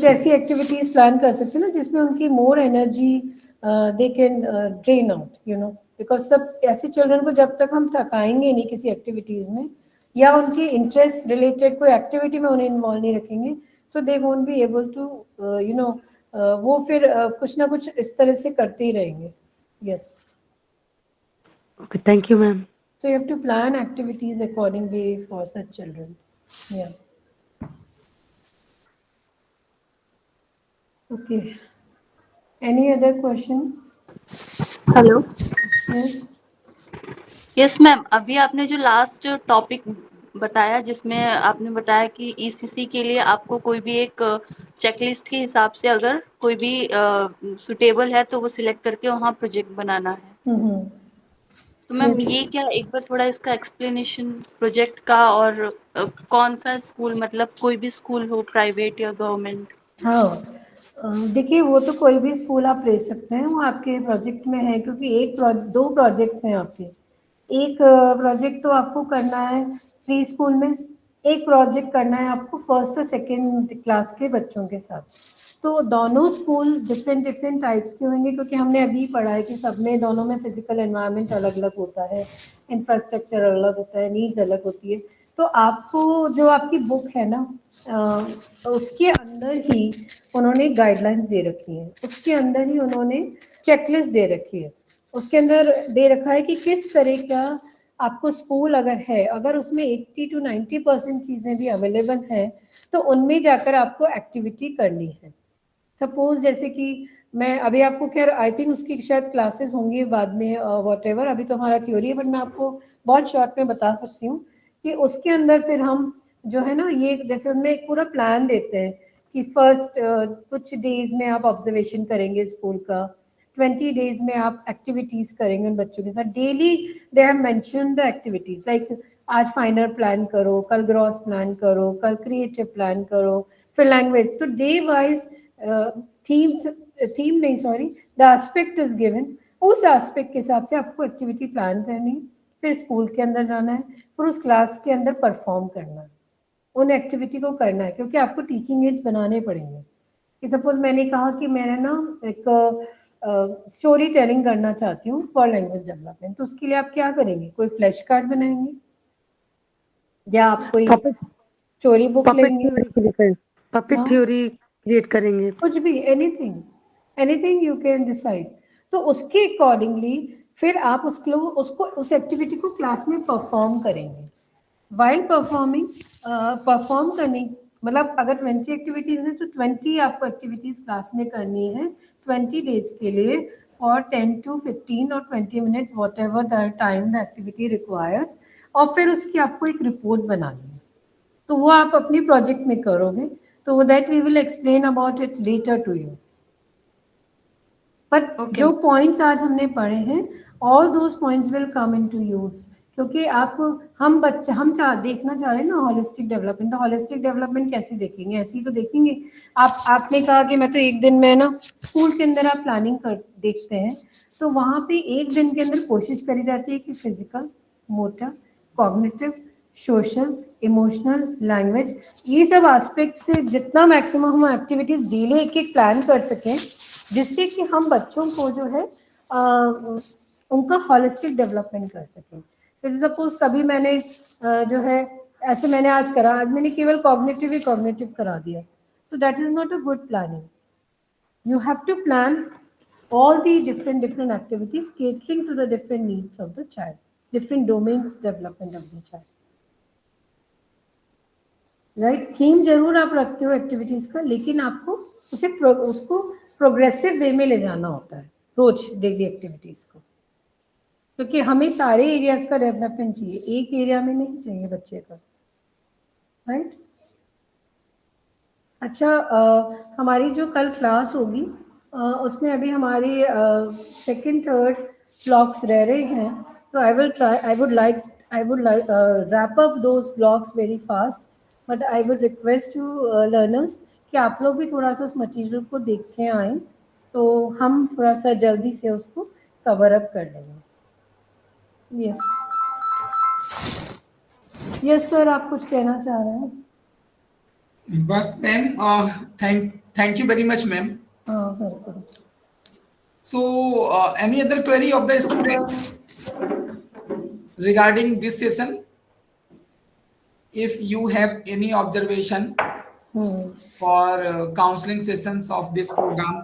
ऐसी एक्टिविटीज़ प्लान कर सकते हैं ना जिसमें उनकी more energy they can drain out, you know. Because सब ऐसे चिल्ड्रन को जब तक हम थकाएंगे नहीं किसी एक्टिविटीज़ में या उनकी इंटरेस्ट रिलेटेड कोई एक्टिविटी में उन्हें इन्वॉल्व नहीं रखेंगे, so they won't be able to वो फिर कुछ ना कुछ इस तरह से करते ही रहेंगे. Yes. Okay, thank you ma'am. So you have to plan activities accordingly for such children. Yeah. Okay. Any other question? Hello. Yes. Yes ma'am, अभी आपने जो लास्ट टॉपिक बताया जिसमें आपने बताया कि ईसीसी के लिए आपको कोई भी एक चेकलिस्ट के हिसाब से अगर कोई भी सुटेबल है तो वो सिलेक्ट करके वहाँ प्रोजेक्ट बनाना है। तो मैम Yes. ये क्या, एक बार थोड़ा इसका एक्सप्लेनेशन प्रोजेक्ट का, और कौन सा स्कूल, मतलब कोई भी स्कूल हो, प्राइवेट या गवर्नमेंट? हाँ, देखिए वो तो कोई भी स्कूल आप ले सकते हैं, वो आपके प्रोजेक्ट में है, क्योंकि दो प्रोजेक्ट्स हैं आपके। एक प्रोजेक्ट तो आपको करना है प्री स्कूल में, एक प्रोजेक्ट करना है आपको फर्स्ट और सेकेंड क्लास के बच्चों के साथ। तो दोनों स्कूल डिफरेंट डिफरेंट टाइप्स के होंगे, क्योंकि हमने अभी पढ़ा है कि सब में दोनों में फिजिकल एनवायरनमेंट अलग अलग होता है, इंफ्रास्ट्रक्चर अलग होता है, नीड्स अलग होती है। तो आपको जो आपकी बुक है ना, उसके अंदर ही उन्होंने गाइडलाइंस दे रखी है, उसके अंदर ही उन्होंने चेकलिस्ट दे रखी है, उसके अंदर दे रखा है कि किस तरह का आपको स्कूल अगर है, अगर उसमें 80 to 90% चीज़ें भी अवेलेबल हैं तो उनमें जाकर आपको एक्टिविटी करनी है। सपोज जैसे कि मैं अभी आपको, खैर आई थिंक उसकी शायद क्लासेस होंगी बाद में, व्हाटएवर, अभी तो हमारा थ्योरी है, बट मैं आपको बहुत शॉर्ट में बता सकती हूँ कि उसके अंदर फिर हम जो है ना, ये जैसे उनमें एक पूरा प्लान देते हैं कि फर्स्ट कुछ डेज में आप ऑब्जर्वेशन करेंगे स्कूल का, 20 डेज में आप एक्टिविटीज करेंगे उन बच्चों के साथ। Daily they have mention the activities, like आज फाइनल प्लान करो, कल ग्रॉस प्लान करो, कल क्रिएटिव प्लान करो, फिर लैंग्वेज। तो डे वाइज थीम नहीं, sorry, the aspect is given, उस एस्पेक्ट के हिसाब से आपको एक्टिविटी प्लान करनी है, फिर स्कूल के अंदर जाना है, फिर उस क्लास के अंदर परफॉर्म करना है, उन एक्टिविटी को करना है, क्योंकि आपको टीचिंग एड्स बनाने पड़ेंगे। कि सपोज मैंने कहा कि मैंने ना एक स्टोरी टेलिंग करना चाहती हूँ फॉर लैंग्वेज डेवलपमेंट, तो उसके लिए आप क्या करेंगे, कोई फ्लैश कार्ड बनाएंगे या आप कोई स्टोरी बुक लेंगे, पपेट थ्योरी क्रिएट करेंगे, कुछ भी, एनीथिंग यू कैन डिसाइड। तो उसके अकॉर्डिंगली फिर आप उसको उस एक्टिविटी को क्लास में परफॉर्म करेंगे। वाइल परफॉर्म करने, मतलब अगर 20 एक्टिविटीज है तो 20 आपको एक्टिविटीज क्लास में करनी है 20 डेज के लिए, और 10 to 15 और 20 minutes what ever the time the activity requires, और फिर उसकी आपको एक रिपोर्ट बनानी है। तो वो आप अपनी प्रोजेक्ट में करोगे, तो that we will explain about it later to you. But जो पॉइंट्स आज हमने पढ़े हैं, all those points will come into use, क्योंकि हम देखना चाह रहे हैं ना होलिस्टिक डेवलपमेंट। तो होलिस्टिक डेवलपमेंट कैसे देखेंगे, ऐसे ही तो देखेंगे। आपने कहा कि मैं तो एक दिन में ना, स्कूल के अंदर आप प्लानिंग कर देखते हैं तो वहाँ पे एक दिन के अंदर कोशिश करी जाती है कि physical, motor, cognitive, social, emotional, language, ये सब एस्पेक्ट से जितना मैक्सिमम हम एक्टिविटीज डेली एक एक प्लान कर सकें, जिससे कि हम बच्चों को जो है उनका होलिस्टिक डेवलपमेंट कर सकें। जैसे सपोज कभी मैंने जो है ऐसे मैंने आज करा, आज मैंने केवल कॉग्निटिव ही कॉग्निटिव करा दिया, तो that is not a good planning. You have to plan all the different activities catering to the different needs of the child, different domains development of the child, right? Theme जरूर आप रखते हो activities का, लेकिन आपको उसको progressive वे में ले जाना होता है रोज डेली एक्टिविटीज को, क्योंकि हमें सारे एरियाज का डेवलपमेंट चाहिए, एक एरिया में नहीं चाहिए बच्चे का, राइट? अच्छा, हमारी जो कल क्लास होगी उसमें अभी हमारे सेकंड थर्ड ब्लॉक्स रह रहे हैं, तो आई would like wrap up those blocks very fast, but I would request you learners कि आप लोग भी थोड़ा सा उस मटेरियल को देख के आएँ, तो हम थोड़ा सा जल्दी से उसको कवर अप कर लेंगे। यस सर, आप कुछ कहना चाह रहे हैं? बस ma'am, thank you very much ma'am. हाँ, बिल्कुल। So any other query of the student regarding this session? If you have any observation for counseling sessions of this program,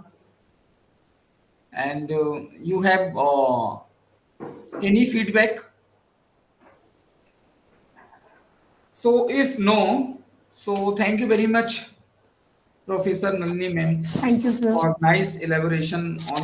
and you have any feedback, so if no, so thank you very much Professor Nalini ma'am, Thank you sir, for nice elaboration on